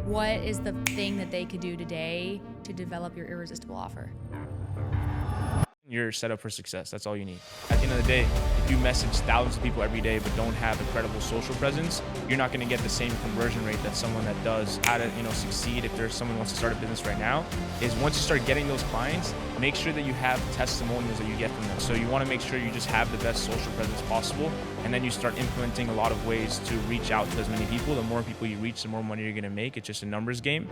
what is the thing that they could do today to develop your irresistible offer? You're set up for success. That's all you need. At the end of the day, if you message thousands of people every day but don't have a credible social presence, you're not going to get the same conversion rate that someone that does. How to succeed if there's someone who wants to start a business right now is once you start getting those clients, make sure that you have testimonials that you get from them. So you want to make sure you just have the best social presence possible, and then you start implementing a lot of ways to reach out to as many people. The more people you reach, the more money you're going to make. It's just a numbers game.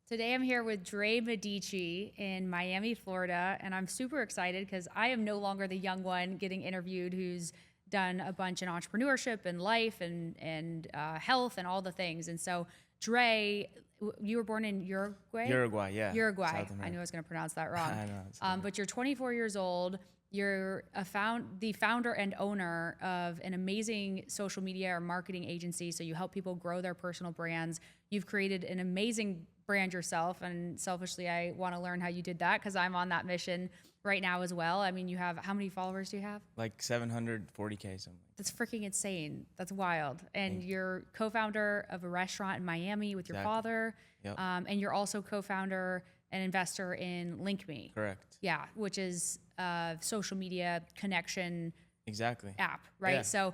Today I'm here with Dre Medici in Miami, Florida, and I'm super excited because I am no longer the young one getting interviewed who's done a bunch in entrepreneurship and life and health and all the things. And so, Dre, you were born in Uruguay? Uruguay, yeah. Uruguay. I knew I was going to pronounce that wrong. I know. But you're 24 years old. You're the founder and owner of an amazing social media or marketing agency. So you help people grow their personal brands. You've created an amazing brand yourself. And selfishly, I want to learn how you did that because I'm on that mission right now as well. I mean, you have, how many followers do you have? Like 740K something. That's freaking insane. That's wild. And you're co-founder of a restaurant in Miami with your father. Yep. And you're also co-founder and investor in LinkMe. Correct. Yeah, which is a social media connection app, right? Yeah. So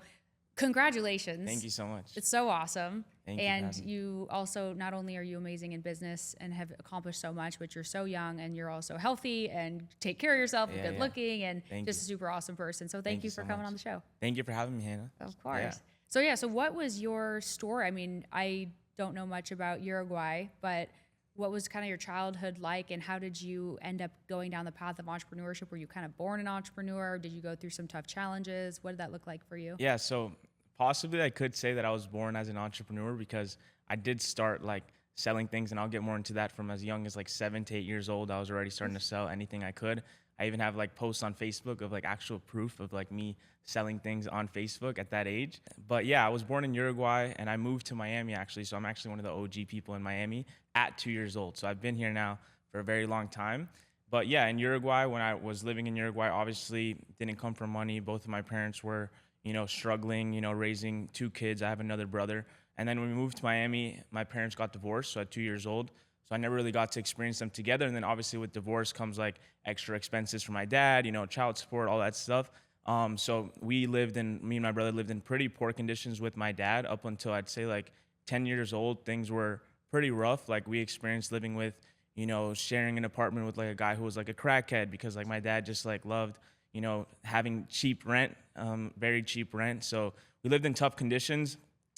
congratulations. Thank you so much. It's so awesome. Thank you for and having me. you also, not only are you amazing in business and have accomplished so much, but you're so young and you're also healthy and take care of yourself and good looking and just a super awesome person. So thank you for coming on the show. Thank you for having me, Hannah. Of course. Yeah. So what was your story? I mean, I don't know much about Uruguay, but what was kind of your childhood like, and how did you end up going down the path of entrepreneurship? Were you kind of born an entrepreneur? Did you go through some tough challenges? What did that look like for you? Yeah, so possibly I could say that I was born as an entrepreneur because I did start like selling things, and I'll get more into that from as young as like 7 to 8 years old. I was already starting to sell anything I could. I even have like posts on Facebook of like actual proof of like me selling things on Facebook at that age. But yeah, I was born in Uruguay and I moved to Miami actually. So I'm actually one of the OG people in Miami at 2 years old. So I've been here now for a very long time. But yeah, in Uruguay, when I was living in Uruguay, obviously didn't come from money. Both of my parents were, struggling, raising 2 kids. I have another brother. And then when we moved to Miami, my parents got divorced. So at 2 years old, so I never really got to experience them together. And then obviously with divorce comes like extra expenses for my dad, child support, all that stuff. So me and my brother lived in pretty poor conditions with my dad up until I'd say like 10 years old. Things were pretty rough. Like we experienced living with, sharing an apartment with like a guy who was like a crackhead because like my dad just like loved, having cheap rent, very cheap rent. So we lived in tough conditions.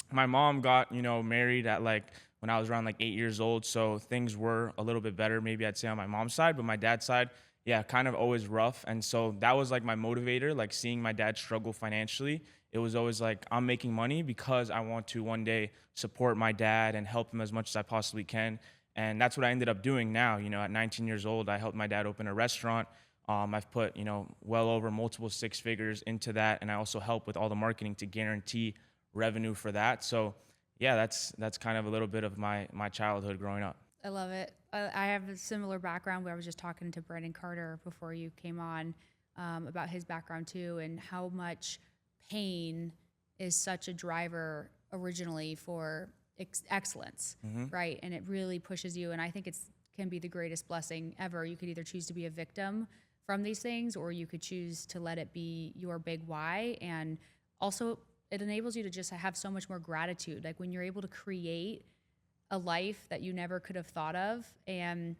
My mom got, married at like, when I was around like 8 years old. So things were a little bit better, maybe I'd say on my mom's side, but my dad's side, yeah, kind of always rough. And so that was like my motivator, like seeing my dad struggle financially. It was always like, I'm making money because I want to one day support my dad and help him as much as I possibly can. And that's what I ended up doing now. At 19 years old, I helped my dad open a restaurant. I've put, well over multiple 6 figures into that. And I also help with all the marketing to guarantee revenue for that. So yeah, that's kind of a little bit of my childhood growing up. I love it. I have a similar background where I was just talking to Brendan Carter before you came on about his background too, and how much pain is such a driver originally for excellence, right? And it really pushes you. And I think can be the greatest blessing ever. You could either choose to be a victim from these things, or you could choose to let it be your big why. And also, it enables you to just have so much more gratitude. Like when you're able to create a life that you never could have thought of. And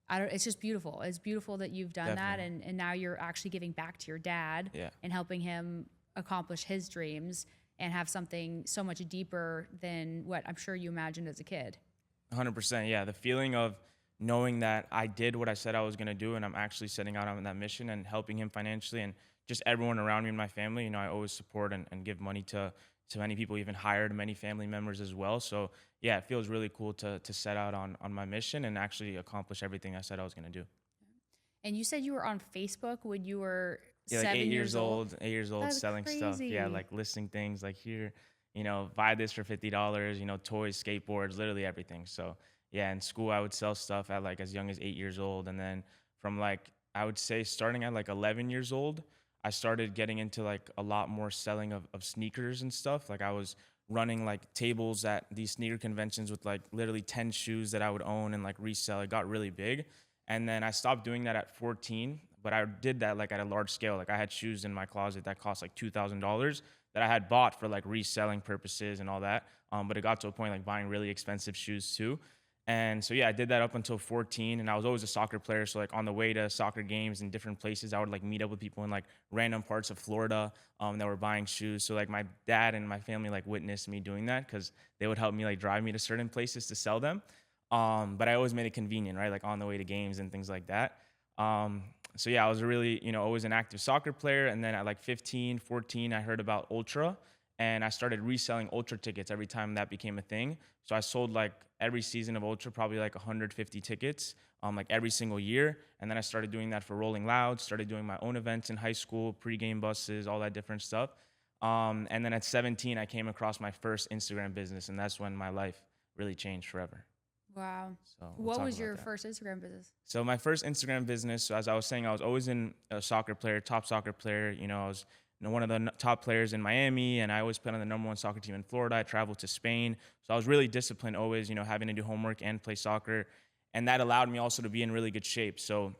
it's just beautiful. It's beautiful that you've done that. And now you're actually giving back to your dad and helping him accomplish his dreams and have something so much deeper than what I'm sure you imagined as a kid. 100%. Yeah. The feeling of knowing that I did what I said I was going to do, and I'm actually setting out on that mission and helping him financially, and just everyone around me and my family, I always support and give money to many people, even hired many family members as well. So yeah, it feels really cool to set out on my mission and actually accomplish everything I said I was going to do. And you said you were on Facebook when you were like 7 8 years old. 8 years old, That's selling crazy. stuff. Yeah, like listing things like here, buy this for $50, toys, skateboards, literally everything. So yeah, in school I would sell stuff at like as young as 8 years old. And then from like, I would say starting at like 11 years old, I started getting into like a lot more selling of sneakers and stuff. Like I was running like tables at these sneaker conventions with like literally 10 shoes that I would own and like resell. It got really big. And then I stopped doing that at 14, but I did that like at a large scale. Like I had shoes in my closet that cost like $2,000 that I had bought for like reselling purposes and all that. But it got to a point like buying really expensive shoes too. And so, yeah, I did that up until 14, and I was always a soccer player. So like on the way to soccer games in different places, I would like meet up with people in like random parts of Florida that were buying shoes. So like my dad and my family like witnessed me doing that because they would help me like drive me to certain places to sell them. But I always made it convenient, right? Like on the way to games and things like that. So yeah, I was really, always an active soccer player. And then at like 15, 14, I heard about Ultra and I started reselling Ultra tickets every time that became a thing. So I sold like every season of Ultra, probably like 150 tickets, like every single year. And then I started doing that for Rolling Loud, started doing my own events in high school, pregame buses, all that different stuff. And then at 17, I came across my first Instagram business, and that's when my life really changed forever. Wow. So What was your first Instagram business? So my first Instagram business, so as I was saying, I was always in a soccer player, top soccer player. I was one of the top players in Miami, and I always played on the #1 soccer team in Florida. I traveled to Spain, so I was really disciplined, always, having to do homework and play soccer, and that allowed me also to be in really good shape. So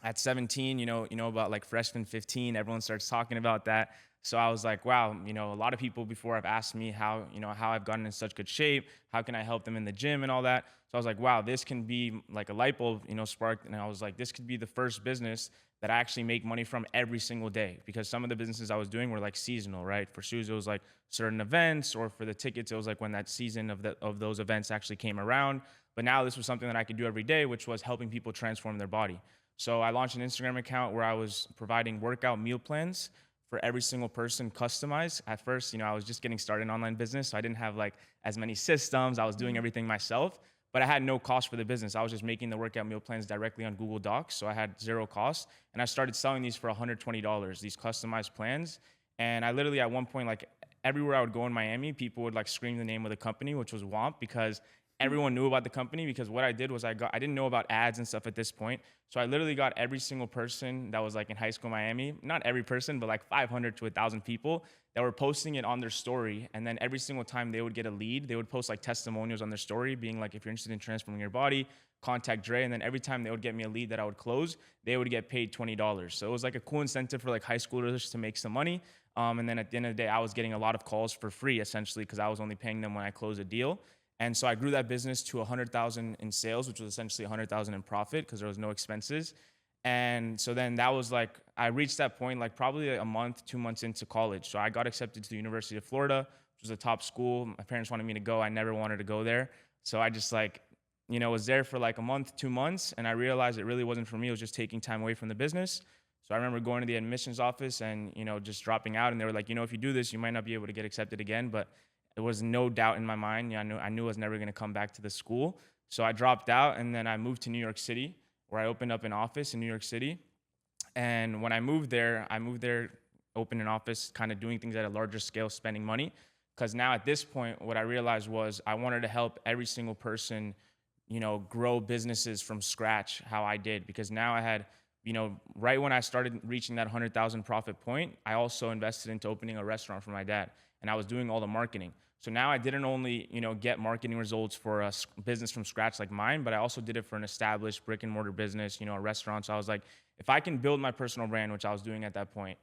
at 17, about like freshman 15, everyone starts talking about that. So I was like, wow, a lot of people before have asked me how I've gotten in such good shape, how can I help them in the gym and all that. So I was like, wow, this can be like a light bulb, sparked. And I was like, this could be the first business that I actually make money from every single day, because some of the businesses I was doing were like seasonal, right? For shoes, it was like certain events, or for the tickets, it was like when that season of those events actually came around. But now this was something that I could do every day, which was helping people transform their body. So I launched an Instagram account where I was providing workout meal plans for every single person, customized. At first, I was just getting started in online business, so I didn't have like as many systems. I was doing everything myself, but I had no cost for the business. I was just making the workout meal plans directly on Google Docs, so I had zero cost. And I started selling these for $120, these customized plans. And I literally, at one point, like everywhere I would go in Miami, people would like scream the name of the company, which was Womp, because everyone knew about the company. Because what I did was I didn't know about ads and stuff at this point. So I literally got every single person that was like in high school Miami, not every person, but like 500 to 1,000 people that were posting it on their story. And then every single time they would get a lead, they would post like testimonials on their story being like, if you're interested in transforming your body, contact Dre. And then every time they would get me a lead that I would close, they would get paid $20. So it was like a cool incentive for like high schoolers to make some money. And then at the end of the day, I was getting a lot of calls for free, essentially, because I was only paying them when I closed a deal. And so I grew that business to 100,000 in sales, which was essentially 100,000 in profit because there was no expenses. And so then that was like, I reached that point like probably a month, 2 months into college. So I got accepted to the University of Florida, which was a top school. My parents wanted me to go. I never wanted to go there. So I just like, was there for like a month, 2 months. And I realized it really wasn't for me. It was just taking time away from the business. So I remember going to the admissions office and, just dropping out. And they were like, if you do this, you might not be able to get accepted again. But there was no doubt in my mind. I knew I was never going to come back to the school. So I dropped out, and then I moved to New York City, where I opened up an office in New York City. And when I moved there, opened an office, kind of doing things at a larger scale, spending money. Because now at this point, what I realized was I wanted to help every single person, grow businesses from scratch how I did. Because now I had, right when I started reaching that 100,000 profit point, I also invested into opening a restaurant for my dad. And I was doing all the marketing. So now I didn't only, get marketing results for a business from scratch like mine, but I also did it for an established brick and mortar business, a restaurant. So I was like, if I can build my personal brand, which I was doing at that point,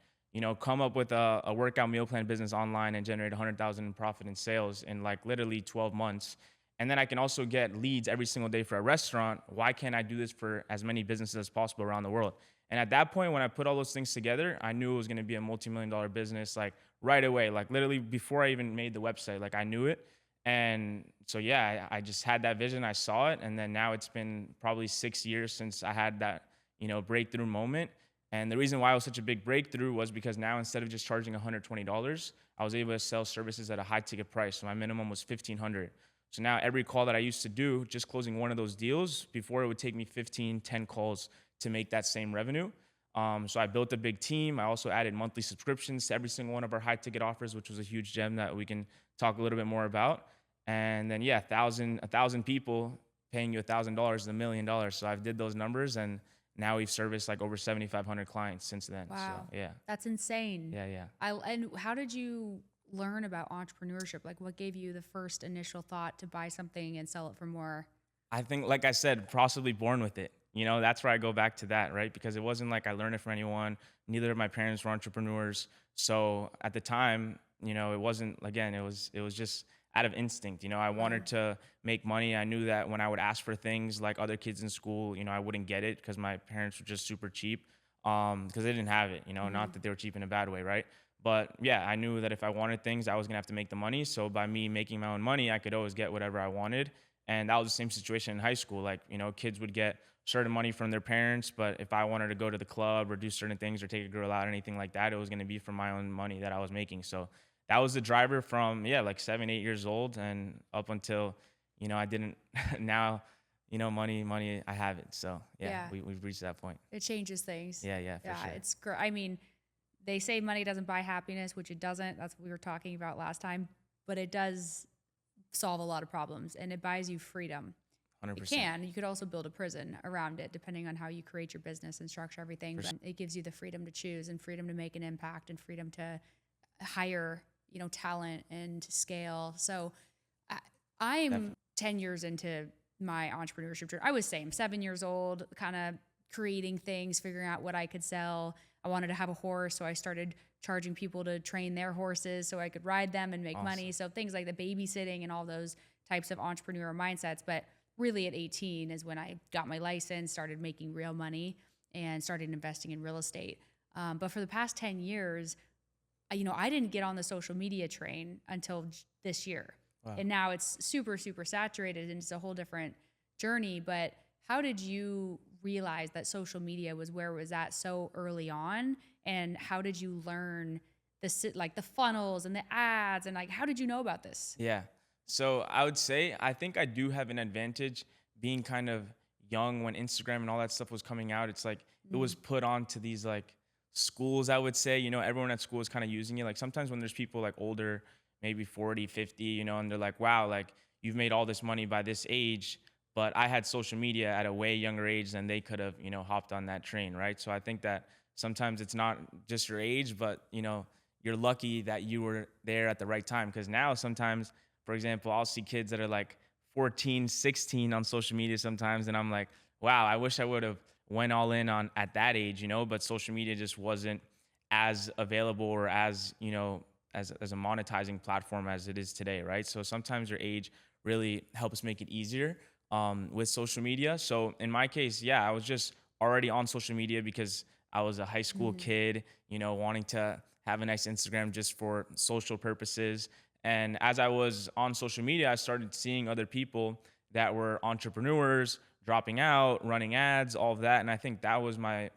come up with a workout meal plan business online and generate 100,000 in profit in sales in like literally 12 months. And then I can also get leads every single day for a restaurant. Why can't I do this for as many businesses as possible around the world? And at that point, when I put all those things together, I knew it was going to be a multi-million-dollar business, like right away, like literally before I even made the website, like I knew it. And so, yeah, I just had that vision. I saw it. And then now it's been probably 6 years since I had that, breakthrough moment. And the reason why it was such a big breakthrough was because now instead of just charging $120, I was able to sell services at a high ticket price. So my minimum was $1,500. So now every call that I used to do, just closing one of those deals, before it would take me 15, 10 calls to make that same revenue. So I built a big team. I also added monthly subscriptions to every single one of our high ticket offers, which was a huge gem that we can talk a little bit more about. And then, yeah, a thousand people paying you $1,000 is $1 million. So I've did those numbers, and now we've serviced like over 7,500 clients since then. Wow. So, yeah. That's insane. Yeah, yeah. And how did you learn about entrepreneurship? Like, what gave you the first initial thought to buy something and sell it for more? I think, like I said, possibly born with it. You know, that's where I go back to that, right? Because it wasn't like I learned it from anyone. Neither of my parents were entrepreneurs. So at the time, you know, it wasn't, again, it was just out of instinct. You know, I wanted Wow. to make money. I knew that when I would ask for things like other kids in school, you know, I wouldn't get it because my parents were just super cheap. Because they didn't have it, you know, Hmm. not that they were cheap in a bad way, right? But yeah, I knew that if I wanted things, I was gonna have to make the money. So by me making my own money, I could always get whatever I wanted. And that was the same situation in high school. Like, you know, kids would get certain money from their parents, but if I wanted to go to the club or do certain things or take a girl out, anything like that, it was going to be from my own money that I was making. So that was the driver from, yeah, like 7, 8 years old and up until, you know, I didn't now, you know, money, I have it. So yeah, Yeah, we've reached that point. it changes things. Yeah, yeah, for Yeah, sure. it's great. I mean, they say money doesn't buy happiness, which it doesn't. That's what we were talking about last time. But it does solve a lot of problems, and it buys you freedom. It 100%. can. You could also build a prison around it, depending on how you create your business and structure everything. But it gives you the freedom to choose and freedom to make an impact and freedom to hire, you know, talent and to scale. So I, I'm Definitely. 10 years into my entrepreneurship journey. I was same, 7 years old, kind of creating things, figuring out what I could sell. I wanted to have a horse, so I started charging people to train their horses so I could ride them and make money. Awesome. So things like the babysitting and all those types of entrepreneur mindsets. But really at 18 is when I got my license, started making real money, and started investing in real estate. But for the past 10 years, you know, I didn't get on the social media train until this year. Wow. And now it's super, super saturated and it's a whole different journey. But how did you realize that social media was where it was at so early on? And how did you learn like the funnels and the ads and like, how did you know about this? Yeah. So I would say I think I do have an advantage being kind of young when Instagram and all that stuff was coming out. It's like it was Mm. put onto these like schools, I would say, you know, everyone at school is kind of using it. Like sometimes when there's people like older, maybe 40, 50, you know, and they're like, wow, like you've made all this money by this age, but I had social media at a way younger age than they could have, you know, hopped on that train, right? So I think that sometimes it's not just your age, but, you know, you're lucky that you were there at the right time. Because now sometimes, for example, I'll see kids that are like 14, 16 on social media sometimes, and I'm like, wow, I wish I would have went all in on at that age, you know, but social media just wasn't as available or as, you know, as a monetizing platform as it is today, right? So sometimes your age really helps make it easier with social media. So in my case, yeah, I was just already on social media because I was a high school Mhm. kid, you know, wanting to have a nice Instagram just for social purposes. And as I was on social media, I started seeing other people that were entrepreneurs dropping out, running ads, all of that. And I think that was my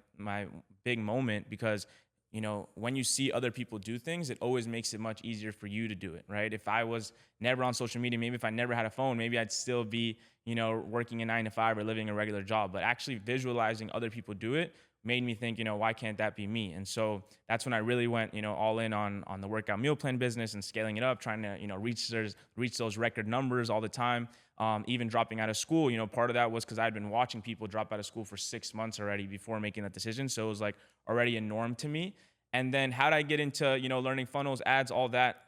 big moment because, you know, when you see other people do things, it always makes it much easier for you to do it, right? If I was never on social media, maybe if I never had a phone, maybe I'd still be, you know, working a 9 to 5 or living a regular job. But actually visualizing other people do it made me think, you know, why can't that be me? And so that's when I really went, you know, all in on the workout meal plan business and scaling it up, trying to, you know, reach those record numbers all the time. Even dropping out of school, you know, part of that was because I'd been watching people drop out of school for 6 months already before making that decision. So it was like already a norm to me. And then how did I get into, you know, learning funnels, ads, all that?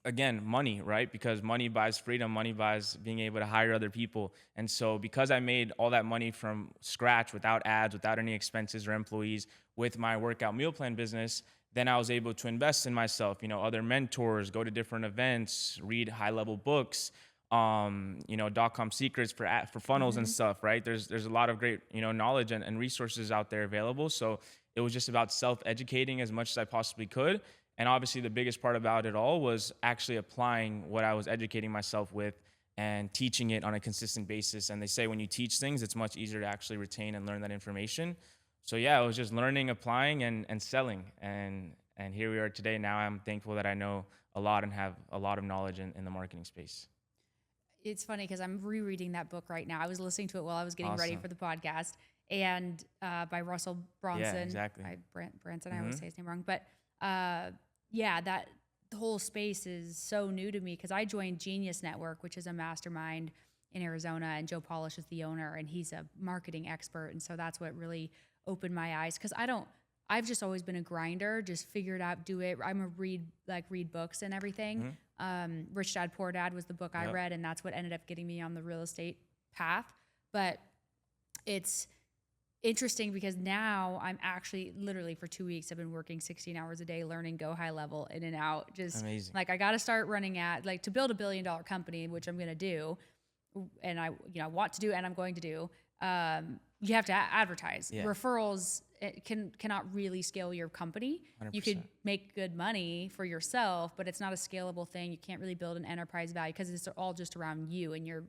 Again, money, right? Because money buys freedom, money buys being able to hire other people. And so because I made all that money from scratch without ads, without any expenses or employees with my workout meal plan business, then I was able to invest in myself, you know, other mentors, go to different events, read high level books, you know, .com secrets for funnels and Mhm. stuff, right? There's a lot of great, you know, knowledge and resources out there available. So it was just about self-educating as much as I possibly could. And obviously, the biggest part about it all was actually applying what I was educating myself with and teaching it on a consistent basis. And they say when you teach things, it's much easier to actually retain and learn that information. So yeah, it was just learning, applying, and selling. And here we are today. Now I'm thankful that I know a lot and have a lot of knowledge in the marketing space. It's funny because I'm rereading that book right now. I was listening to it while I was getting ready Awesome. for the podcast, and by Russell Yeah, Bronson. exactly. Branson. I Hmm. always say his name wrong, but yeah, that the whole space is so new to me because I joined Genius Network, which is a mastermind in Arizona, and Joe Polish is the owner, and he's a marketing expert, and so that's what really opened my eyes because I've just always been a grinder, just figure it out, do it. I'm a read books and everything. Rich Dad Poor Dad was the book I read, and that's what ended up getting me on the real estate path. But it's interesting because now I'm actually literally for 2 weeks, I've been working 16 hours a day, learning Go High Level in and out. Just amazing. like I got to start running to build $1 billion company, which I'm going to do. And I want to do, and I'm going to do. You have to advertise. Referrals cannot really scale your company. 100%. You could make good money for yourself, but it's not a scalable thing. You can't really build an enterprise value because it's all just around you and your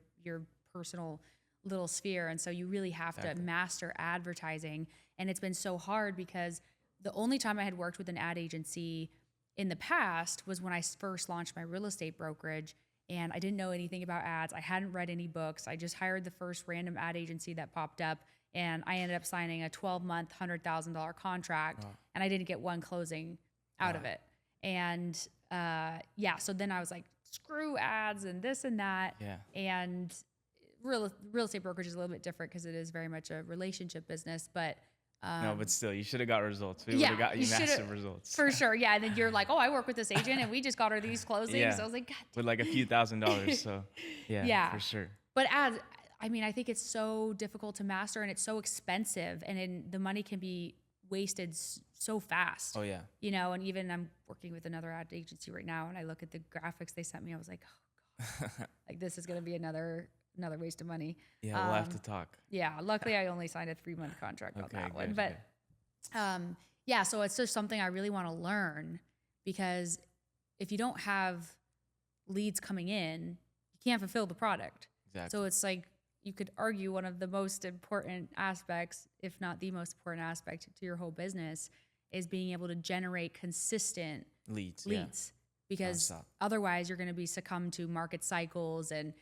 personal little sphere. And so you really have to master advertising. And it's been so hard because the only time I had worked with an ad agency in the past was when I first launched my real estate brokerage. And I didn't know anything about ads. I hadn't read any books. I just hired the first random ad agency that popped up. And I ended up signing a 12-month, $100,000 contract. And I didn't get one closing out of it. And so then I was like, screw ads and this and that. And real estate brokerage is a little bit different because it is very much a relationship business. But no, but still, you should have got results. We would have got you massive results. For sure. Yeah. And then you're like, oh, I work with this agent and we just got her these closings. So I was like, God. With like a few $1,000s. So for sure. But ads, I mean, I think it's so difficult to master and it's so expensive and the money can be wasted so fast. Oh yeah. You know, and even I'm working with another ad agency right now and I look at the graphics they sent me. I was like, oh God, like this is going to be another waste of money. Yeah, we'll have to talk. Yeah, luckily I only signed a 3-month contract on that one. But so it's just something I really want to learn because if you don't have leads coming in, you can't fulfill the product. Exactly. So it's like you could argue one of the most important aspects, if not the most important aspect to your whole business is being able to generate consistent leads. Because otherwise you're going to be succumb to market cycles and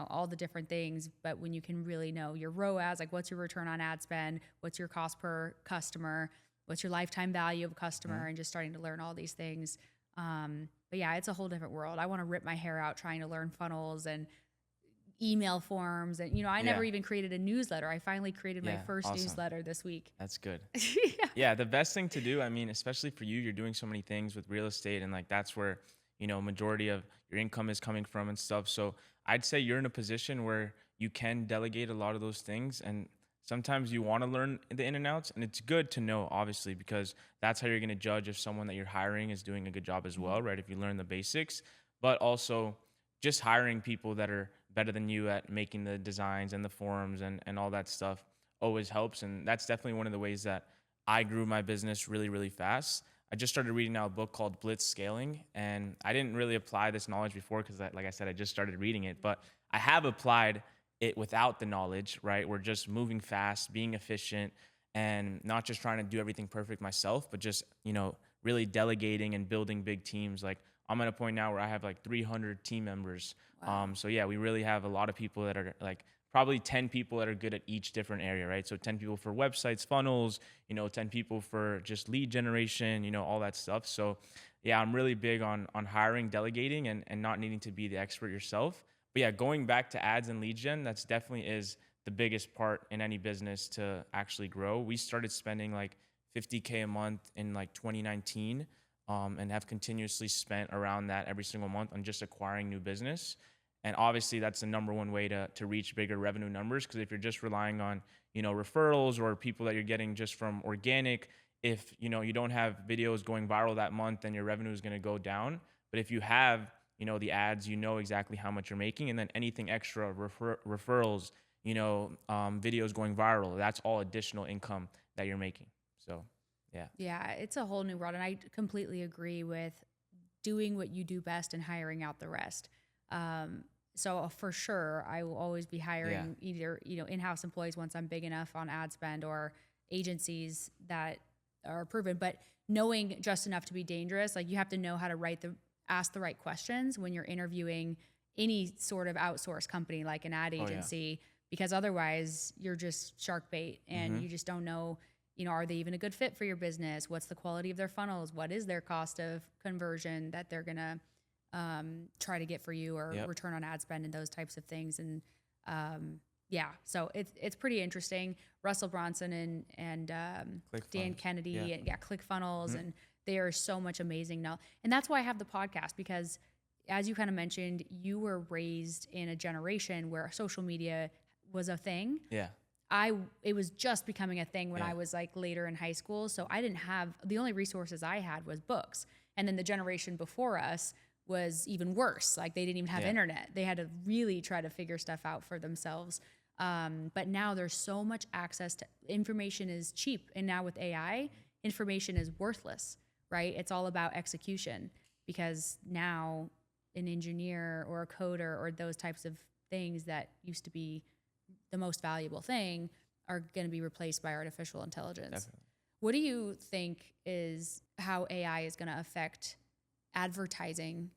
all the different things. But when you can really know your ROAS, like what's your return on ad spend, what's your cost per customer, what's your lifetime value of a customer, and just starting to learn all these things. But yeah, it's a whole different world. I want to rip my hair out trying to learn funnels and email forms. And, I never even created a newsletter. I finally created my first newsletter this week. That's good. The best thing to do, I mean, especially for you, you're doing so many things with real estate and like that's where, majority of your income is coming from and stuff. So I'd say you're in a position where you can delegate a lot of those things. And sometimes you want to learn the in and outs. And it's good to know, obviously, because that's how you're going to judge if someone that you're hiring is doing a good job as well, right? If you learn the basics, but also just hiring people that are better than you at making the designs and the forms and all that stuff always helps. And that's definitely one of the ways that I grew my business really, really fast. I just started reading now a book called Blitz Scaling, and I didn't really apply this knowledge before because, like I said, I just started reading it, but I have applied it without the knowledge, right? We're just moving fast, being efficient, and not just trying to do everything perfect myself, but just, really delegating and building big teams. Like I'm at a point now where I have like 300 team members. Wow. So yeah, we really have a lot of people that are like probably 10 people that are good at each different area, right? So 10 people for websites, funnels, 10 people for just lead generation, all that stuff. So yeah, I'm really big on hiring, delegating, and not needing to be the expert yourself. But yeah, going back to ads and lead gen, that's definitely is the biggest part in any business to actually grow. We started spending like $50K a month in like 2019 and have continuously spent around that every single month on just acquiring new business. And obviously that's the number one way to reach bigger revenue numbers. Because if you're just relying on, referrals or people that you're getting just from organic, if, you don't have videos going viral that month, then your revenue is going to go down. But if you have, the ads, exactly how much you're making. And then anything extra, referrals, videos going viral, that's all additional income that you're making. So, yeah. Yeah, it's a whole new world. And I completely agree with doing what you do best and hiring out the rest. So for sure, I will always be hiring either, in-house employees once I'm big enough on ad spend or agencies that are proven, but knowing just enough to be dangerous. Like you have to know how to ask the right questions when you're interviewing any sort of outsourced company, like an ad agency, because otherwise you're just shark bait and you just don't know, are they even a good fit for your business? What's the quality of their funnels? What is their cost of conversion that they're going to try to get for you or return on ad spend and those types of things. And Yeah, so it's pretty interesting. Russell Bronson and Dan ClickFunnels. Yeah. Kennedy, and yeah, ClickFunnels, Mhm. and they are so much amazing now. And that's why I have the podcast, because as you kind of mentioned, you were raised in a generation where social media was a thing. Yeah. It was just becoming a thing when Yeah. I was like later in high school. So I didn't have, the only resources I had was books. And then the generation before us was even worse. Like they didn't even have Yeah. internet. They had to really try to figure stuff out for themselves. But now there's so much access to information is cheap. And now with AI, information is worthless, right? It's all about execution, because now an engineer or a coder or those types of things that used to be the most valuable thing are going to be replaced by artificial intelligence. Definitely. What do you think is how AI is going to affect advertising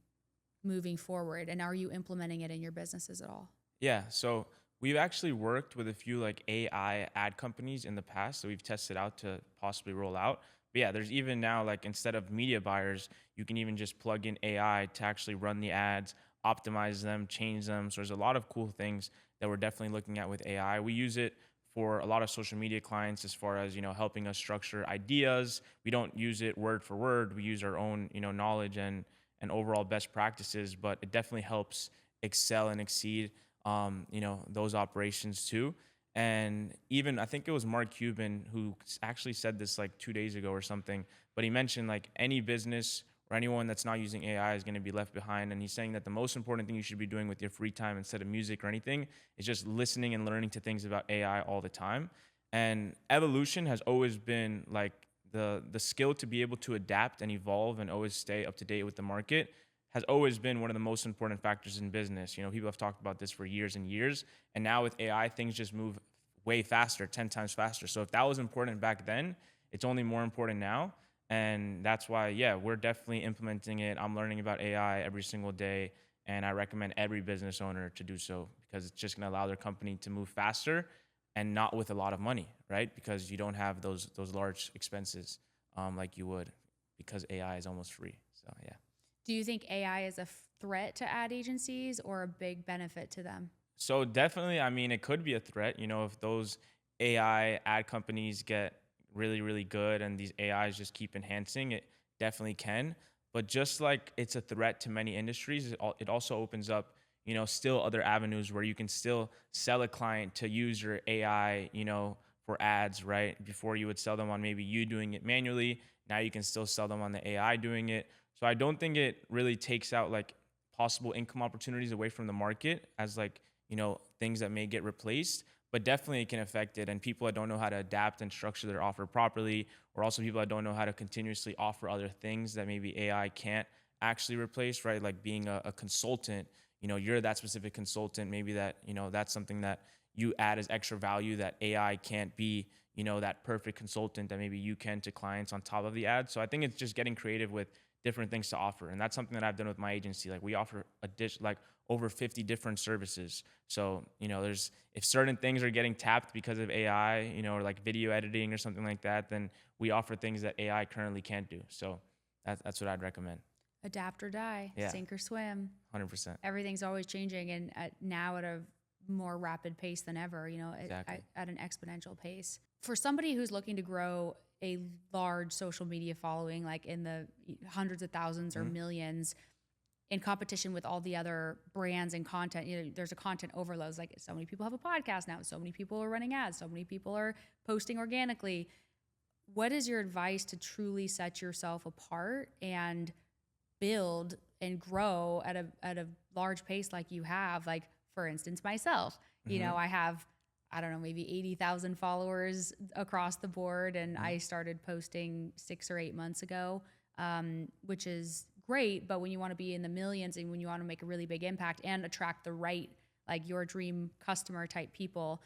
moving forward? And are you implementing it in your businesses at all? Yeah. So we've actually worked with a few like AI ad companies in the past that we've tested out to possibly roll out. But yeah, there's even now like instead of media buyers, you can even just plug in AI to actually run the ads, optimize them, change them. So there's a lot of cool things that we're definitely looking at with AI. We use it for a lot of social media clients as far as, helping us structure ideas. We don't use it word for word. We use our own, knowledge and overall best practices, but it definitely helps excel and exceed those operations too. And even I think it was Mark Cuban who actually said this like 2 days ago or something, but he mentioned like any business or anyone that's not using AI is going to be left behind. And he's saying that the most important thing you should be doing with your free time instead of music or anything is just listening and learning to things about AI all the time. And evolution has always been like the skill to be able to adapt and evolve and always stay up to date with the market has always been one of the most important factors in business. People have talked about this for years and years. And now with AI, things just move way faster, 10 times faster. So if that was important back then, it's only more important now. And that's why, yeah, we're definitely implementing it. I'm learning about AI every single day. And I recommend every business owner to do so because it's just going to allow their company to move faster and not with a lot of money, right? Because you don't have those large expenses like you would because AI is almost free. So, yeah. Do you think AI is a threat to ad agencies or a big benefit to them? So definitely, I mean, it could be a threat. If those AI ad companies get really, really good and these AIs just keep enhancing, it definitely can. But just like it's a threat to many industries, it also opens up, still other avenues where you can still sell a client to use your AI, for ads, right? Before you would sell them on maybe you doing it manually. Now you can still sell them on the AI doing it. So I don't think it really takes out like possible income opportunities away from the market as like, things that may get replaced, but definitely it can affect it. And people that don't know how to adapt and structure their offer properly, or also people that don't know how to continuously offer other things that maybe AI can't actually replace, right? Like being a consultant, you're that specific consultant, maybe that, that's something that you add as extra value that AI can't be, that perfect consultant that maybe you can to clients on top of the ad. So I think it's just getting creative with different things to offer. And that's something that I've done with my agency. Like we offer like over 50 different services. So, there's, if certain things are getting tapped because of AI, or like video editing or something like that, then we offer things that AI currently can't do. So that's what I'd recommend. Adapt or die, Yeah. sink or swim. 100%. Everything's always changing, and now at a more rapid pace than ever, Exactly. at an exponential pace. For somebody who's looking to grow a large social media following, like in the hundreds of thousands or millions, in competition with all the other brands and content, there's a content overload. Like so many people have a podcast now, so many people are running ads, so many people are posting organically. What is your advice to truly set yourself apart and build and grow at a large pace like you have? Like for instance, myself, I have, I don't know, maybe 80,000 followers across the board. And I started posting 6 or 8 months ago, which is great. But when you want to be in the millions and when you want to make a really big impact and attract the right, like your dream customer type people,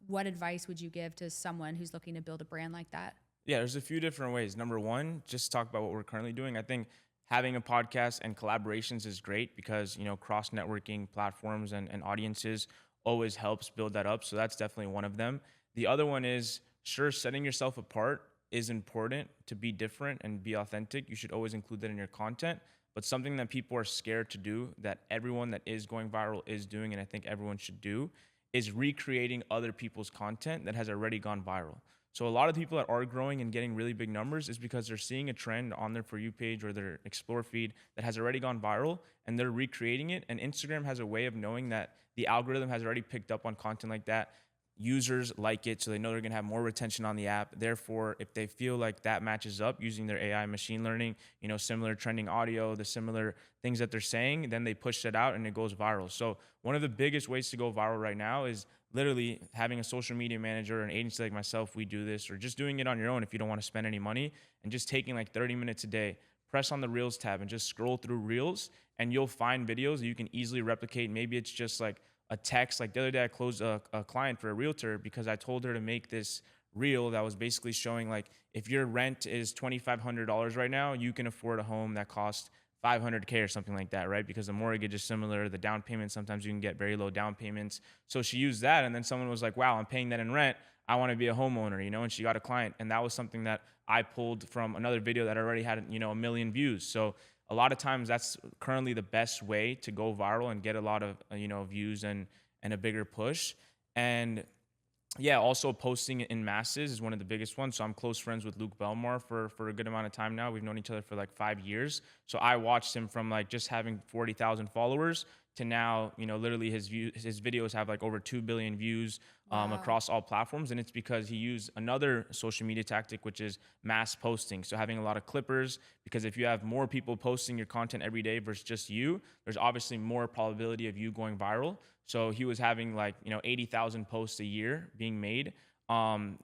what advice would you give to someone who's looking to build a brand like that? Yeah, there's a few different ways. Number one, just talk about what we're currently doing. I think having a podcast and collaborations is great because, cross networking platforms and audiences always helps build that up. So that's definitely one of them. The other one is, sure, setting yourself apart is important to be different and be authentic. You should always include that in your content. But something that people are scared to do that everyone that is going viral is doing, and I think everyone should do, is recreating other people's content that has already gone viral. So a lot of people that are growing and getting really big numbers is because they're seeing a trend on their For You page or their Explore feed that has already gone viral, and they're recreating it. And Instagram has a way of knowing that the algorithm has already picked up on content like that. Users like it, so they know they're gonna have more retention on the app. Therefore, if they feel like that matches up using their AI machine learning, similar trending audio, the similar things that they're saying, then they push that out and it goes viral. So one of the biggest ways to go viral right now is literally having a social media manager or an agency like myself. We do this, or just doing it on your own if you don't want to spend any money, and just taking like 30 minutes a day, press on the Reels tab and just scroll through Reels, and you'll find videos that you can easily replicate. Maybe it's just like a text. Like the other day I closed a client for a realtor because I told her to make this reel that was basically showing like, if your rent is $2,500 right now, you can afford a home that costs $500K or something like that, right? Because the mortgage is similar, the down payment, sometimes you can get very low down payments. So she used that, and then someone was like, wow, I'm paying that in rent, I want to be a homeowner, and she got a client. And that was something that I pulled from another video that already had, a million views. So a lot of times that's currently the best way to go viral and get a lot of, views and a bigger push. And yeah, also posting in masses is one of the biggest ones. So I'm close friends with Luke Belmar for a good amount of time now. We've known each other for like 5 years. So I watched him from like just having 40,000 followers to now, literally his videos have like over 2 billion views across all platforms. And it's because he used another social media tactic, which is mass posting. So having a lot of clippers, because if you have more people posting your content every day versus just you, there's obviously more probability of you going viral. So he was having like, 80,000 posts a year being made.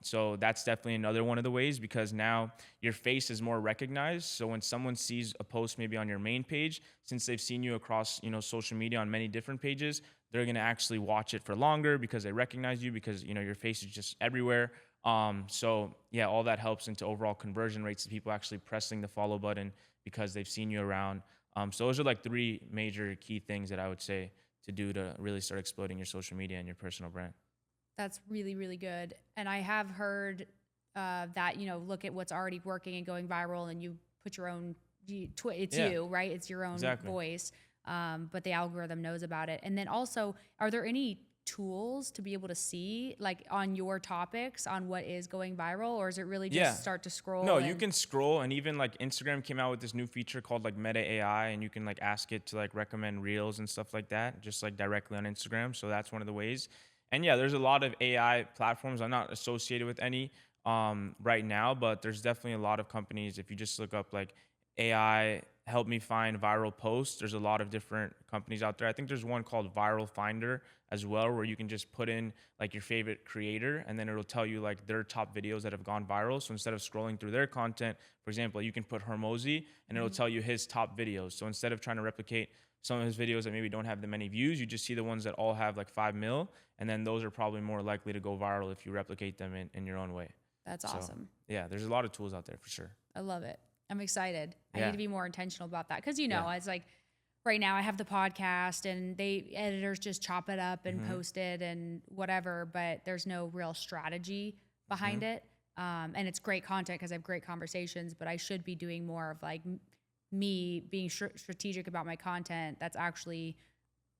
So that's definitely another one of the ways, because now your face is more recognized. So when someone sees a post maybe on your main page, since they've seen you across, social media on many different pages, they're going to actually watch it for longer because they recognize you, because, your face is just everywhere. So yeah, all that helps into overall conversion rates of people actually pressing the follow button because they've seen you around. So those are like 3 major key things that I would say to do to really start exploding your social media and your personal brand. That's really, really good. And I have heard that, look at what's already working and going viral, and you put your own, it's you, right? It's your own voice, but the algorithm knows about it. And then also, are there any tools to be able to see, like on your topics, on what is going viral, or is it really just start to scroll? No, you can scroll, and even like Instagram came out with this new feature called like Meta AI, and you can like ask it to like recommend reels and stuff like that, just like directly on Instagram. So that's one of the ways. And yeah, there's a lot of AI platforms. I'm not associated with any right now, but there's definitely a lot of companies. If you just look up like AI help me find viral posts, there's a lot of different companies out there. I think there's one called Viral Finder as well, where you can just put in like your favorite creator, and then it'll tell you like their top videos that have gone viral. So instead of scrolling through their content, for example, you can put Hormozy and it'll tell you his top videos. So instead of trying to replicate some of his videos that maybe don't have that many views, you just see the ones that all have like 5 mil, and then those are probably more likely to go viral if you replicate them in your own way. That's awesome. Yeah, there's a lot of tools out there for sure. I love it. I'm excited. I need to be more intentional about that, because it's like right now I have the podcast and editors just chop it up and post it and whatever, but there's no real strategy behind it. And it's great content because I have great conversations, but I should be doing more of like me being strategic about my content that's actually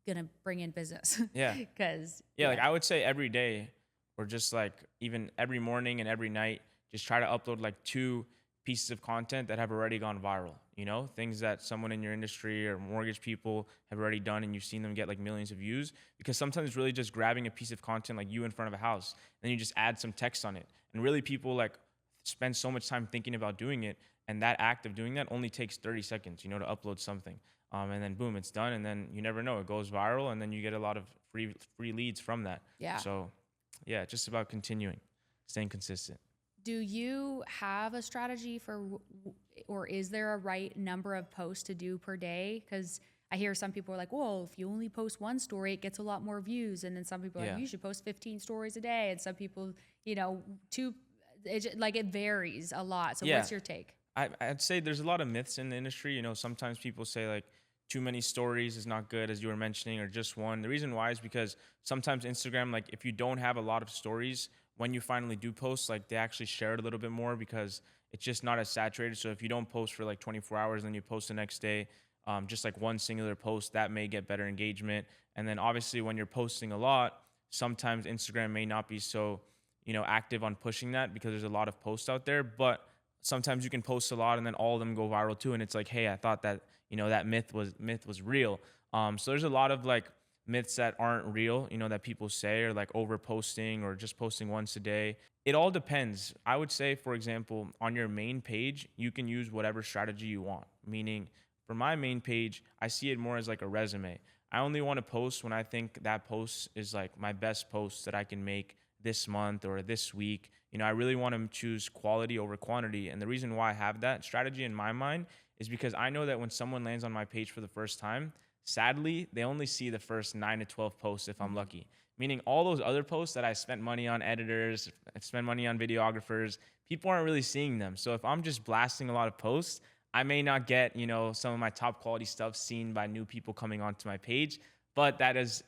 gonna bring in business. Yeah. Because like I would say every day, or just like even every morning and every night, just try to upload like 2 pieces of content that have already gone viral, things that someone in your industry or mortgage people have already done, and you've seen them get like millions of views. Because sometimes it's really just grabbing a piece of content like you in front of a house, and then you just add some text on it. And really people like spend so much time thinking about doing it, and that act of doing that only takes 30 seconds, to upload something. And then boom, it's done. And then you never know, it goes viral, and then you get a lot of free leads from that. Yeah. So yeah, just about continuing, staying consistent. Do you have a strategy or is there a right number of posts to do per day? Because I hear some people are like, well, if you only post 1 story, it gets a lot more views. And then some people are like, you should post 15 stories a day. And some people, 2, it varies a lot. So what's your take? I'd say there's a lot of myths in the industry. Sometimes people say like too many stories is not good, as you were mentioning, or just 1. The reason why is because sometimes Instagram, like if you don't have a lot of stories, when you finally do post, like they actually share it a little bit more because it's just not as saturated. So if you don't post for like 24 hours and then you post the next day, just like 1 singular post, that may get better engagement. And then obviously when you're posting a lot, sometimes Instagram may not be so, active on pushing that because there's a lot of posts out there. But sometimes you can post a lot and then all of them go viral too. And it's like, hey, I thought that, that myth was real. So there's a lot of like myths that aren't real, that people say, or like over posting or just posting once a day. It all depends. I would say, for example, on your main page, you can use whatever strategy you want. Meaning, for my main page, I see it more as like a resume. I only want to post when I think that post is like my best post that I can make this month or this week. I really want to choose quality over quantity. And the reason why I have that strategy in my mind is because I know that when someone lands on my page for the first time, sadly, they only see the first 9 to 12 posts if I'm lucky. Meaning all those other posts that I spent money on editors, I spent money on videographers, people aren't really seeing them. So if I'm just blasting a lot of posts, I may not get, some of my top quality stuff seen by new people coming onto my page, but that is,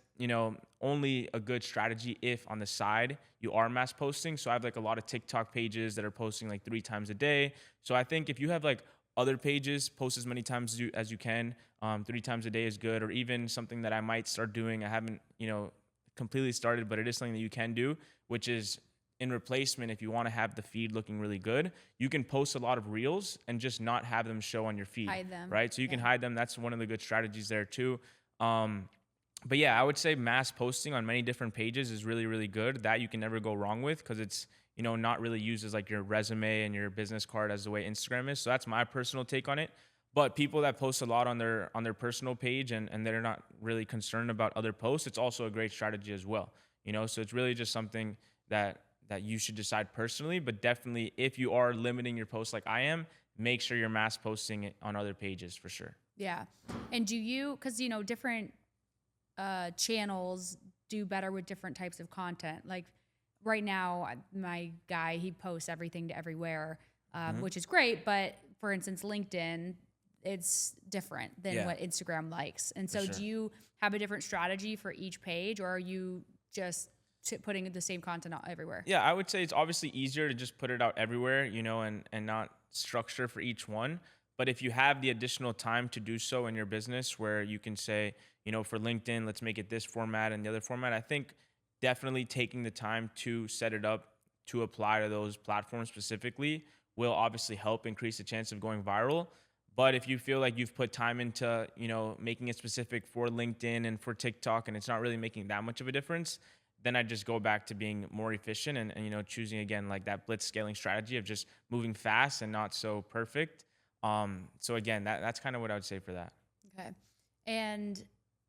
only a good strategy if on the side you are mass posting. So I have like a lot of TikTok pages that are posting like 3 times a day. So I think if you have like other pages, post as many times as you can, 3 times a day is good. Or even something that I might start doing, I haven't, completely started, but it is something that you can do, which is in replacement, if you want to have the feed looking really good, you can post a lot of reels and just not have them show on your feed. Hide them. Right? So you can hide them. That's one of the good strategies there too. But yeah, I would say mass posting on many different pages is really, really good. That you can never go wrong with because it's, not really used as like your resume and your business card as the way Instagram is. So that's my personal take on it. But people that post a lot on their personal page and they're not really concerned about other posts, it's also a great strategy as well. So it's really just something that you should decide personally. But definitely, if you are limiting your posts like I am, make sure you're mass posting it on other pages for sure. Yeah. And do you, because, different channels do better with different types of content. Like right now, my guy, he posts everything to everywhere, which is great. But for instance, LinkedIn, it's different than what Instagram likes. And so do you have a different strategy for each page, or are you just putting the same content out everywhere? Yeah, I would say it's obviously easier to just put it out everywhere, and not structure for each one. But if you have the additional time to do so in your business where you can say, for LinkedIn, let's make it this format and the other format, I think definitely taking the time to set it up to apply to those platforms specifically will obviously help increase the chance of going viral. But if you feel like you've put time into, making it specific for LinkedIn and for TikTok and it's not really making that much of a difference, then I just go back to being more efficient and choosing again like that blitz scaling strategy of just moving fast and not so perfect. So again, that's kind of what I would say for that. Okay. And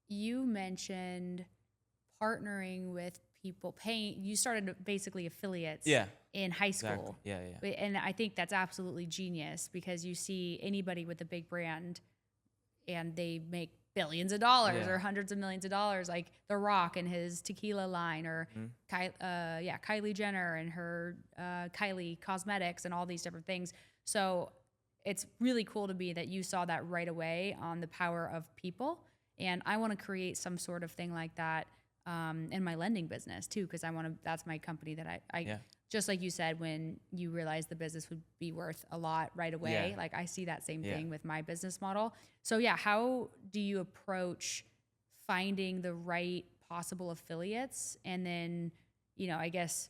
you mentioned partnering with people, you started basically affiliates in high school. Exactly. Yeah. And I think that's absolutely genius because you see anybody with a big brand and they make billions of dollars or hundreds of millions of dollars, like The Rock and his tequila line, or Kylie Jenner and her Kylie Cosmetics and all these different things. So it's really cool to me that you saw that right away on the power of people. And I want to create some sort of thing like that in my lending business too, because that's my company that I just like you said, when you realize the business would be worth a lot right away, like I see that same thing with my business model. So how do you approach finding the right possible affiliates and then, I guess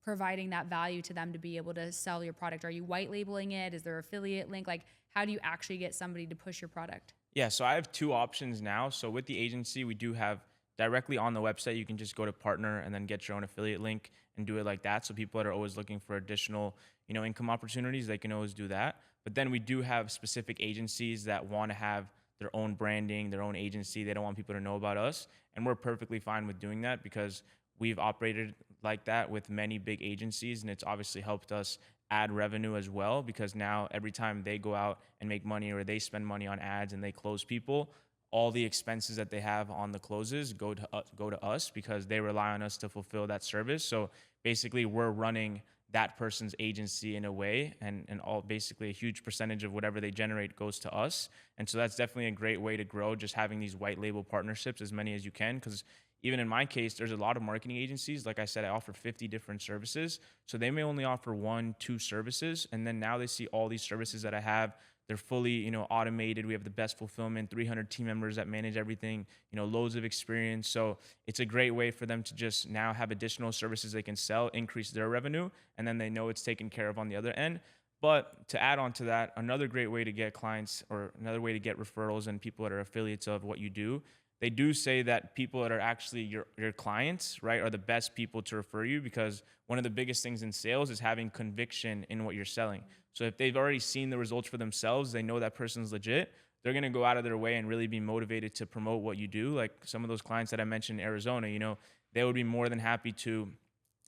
providing that value to them to be able to sell your product? Are you white labeling it? Is there affiliate link? Like how do you actually get somebody to push your product? Yeah, so I have 2 options now. So with the agency, we do have directly on the website, you can just go to partner and then get your own affiliate link and do it like that. So people that are always looking for additional, income opportunities, they can always do that. But then we do have specific agencies that want to have their own branding, their own agency. They don't want people to know about us. And we're perfectly fine with doing that because we've operated like that with many big agencies. And it's obviously helped us add revenue as well, because now every time they go out and make money or they spend money on ads and they close people, all the expenses that they have on the closes go to us because they rely on us to fulfill that service. So basically we're running that person's agency in a way, and all basically a huge percentage of whatever they generate goes to us. And so that's definitely a great way to grow, just having these white label partnerships, as many as you can. Because even in my case, there's a lot of marketing agencies. Like I said, I offer 50 different services. So they may only offer 1, 2 services. And then now they see all these services that I have. They're fully, automated. We have the best fulfillment, 300 team members that manage everything, loads of experience. So it's a great way for them to just now have additional services they can sell, increase their revenue, and then they know it's taken care of on the other end. But to add on to that, another great way to get clients, or another way to get referrals and people that are affiliates of what you do, they do say that people that are actually your clients, right, are the best people to refer you, because one of the biggest things in sales is having conviction in what you're selling. So if they've already seen the results for themselves, they know that person's legit, they're going to go out of their way and really be motivated to promote what you do. Like some of those clients that I mentioned in Arizona, they would be more than happy to,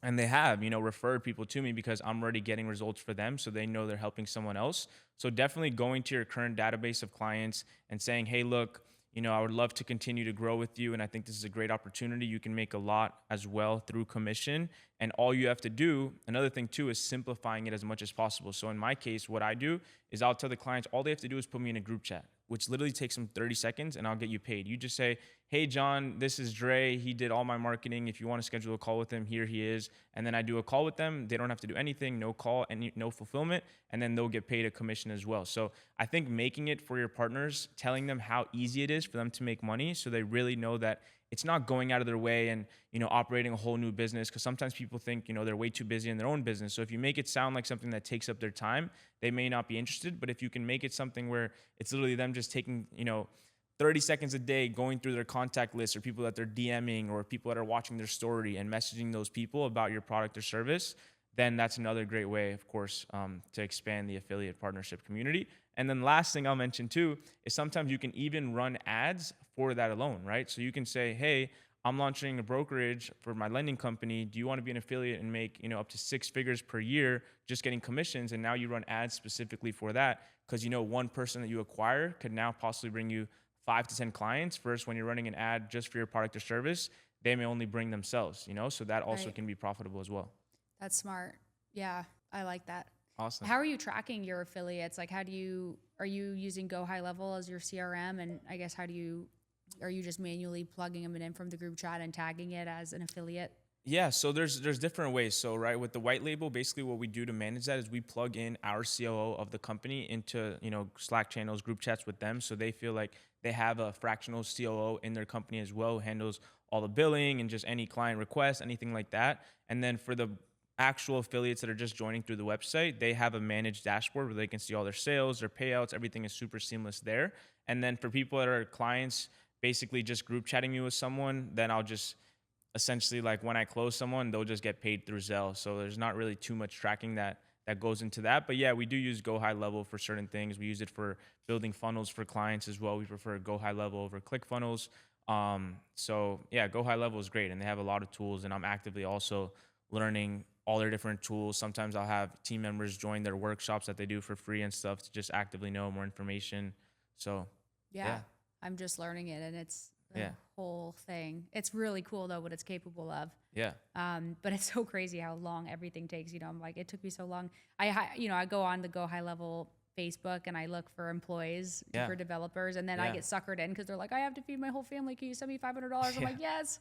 and they have, referred people to me because I'm already getting results for them. So they know they're helping someone else. So definitely going to your current database of clients and saying, hey, look, I would love to continue to grow with you, and I think this is a great opportunity. You can make a lot as well through commission. And all you have to do, another thing too, is simplifying it as much as possible. So in my case, what I do is I'll tell the clients, all they have to do is put me in a group chat, which literally takes them 30 seconds, and I'll get you paid. You just say, hey, John, this is Dre. He did all my marketing. If you want to schedule a call with him, here he is. And then I do a call with them. They don't have to do anything, no call, and no fulfillment. And then they'll get paid a commission as well. So I think making it for your partners, telling them how easy it is for them to make money, so they really know that it's not going out of their way and, operating a whole new business. Because sometimes people think, they're way too busy in their own business. So if you make it sound like something that takes up their time, they may not be interested. But if you can make it something where it's literally them just taking, 30 seconds a day going through their contact list, or people that they're DMing, or people that are watching their story and messaging those people about your product or service, then that's another great way, of course, to expand the affiliate partnership community. And then last thing I'll mention too is sometimes you can even run ads for that alone, right? So you can say, hey, I'm launching a brokerage for my lending company. Do you want to be an affiliate and make, up to 6 figures per year just getting commissions? And now you run ads specifically for that, because one person that you acquire could now possibly bring you 5 to 10 clients. First, when you're running an ad just for your product or service, they may only bring themselves, so that also Right. can be profitable as well. That's smart. Yeah, I like that. Awesome. How are you tracking your affiliates? Like, are you using Go High Level as your CRM? And I guess, are you just manually plugging them in from the group chat and tagging it as an affiliate? Yeah, so there's different ways. So right, with the white label, basically what we do to manage that is we plug in our COO of the company into, Slack channels, group chats with them, so they feel like they have a fractional COO in their company as well, who handles all the billing and just any client requests, anything like that. And then for the actual affiliates that are just joining through the website, they have a managed dashboard where they can see all their sales, their payouts, everything is super seamless there. And then for people that are clients, basically just group chatting me with someone, then I'll just essentially, like, when I close someone, they'll just get paid through Zelle. So there's not really too much tracking that goes into that. But yeah, we do use Go High Level for certain things. We use it for building funnels for clients as well. We prefer Go High Level over ClickFunnels. So yeah, Go High Level is great, and they have a lot of tools, and I'm actively also learning all their different tools. Sometimes I'll have team members join their workshops that they do for free and stuff to just actively know more information. So Yeah, I'm just learning it, and it's the Yeah. whole thing. It's really cool though what it's capable of. yeah, But it's so crazy how long everything takes. I'm like, it took me so long. I go on the Go High Level Facebook and I look for employees, Yeah. for developers, and then I Yeah. get suckered in because they're like, I have to feed my whole family. Can you send me $500? I'm Yeah. like, yes.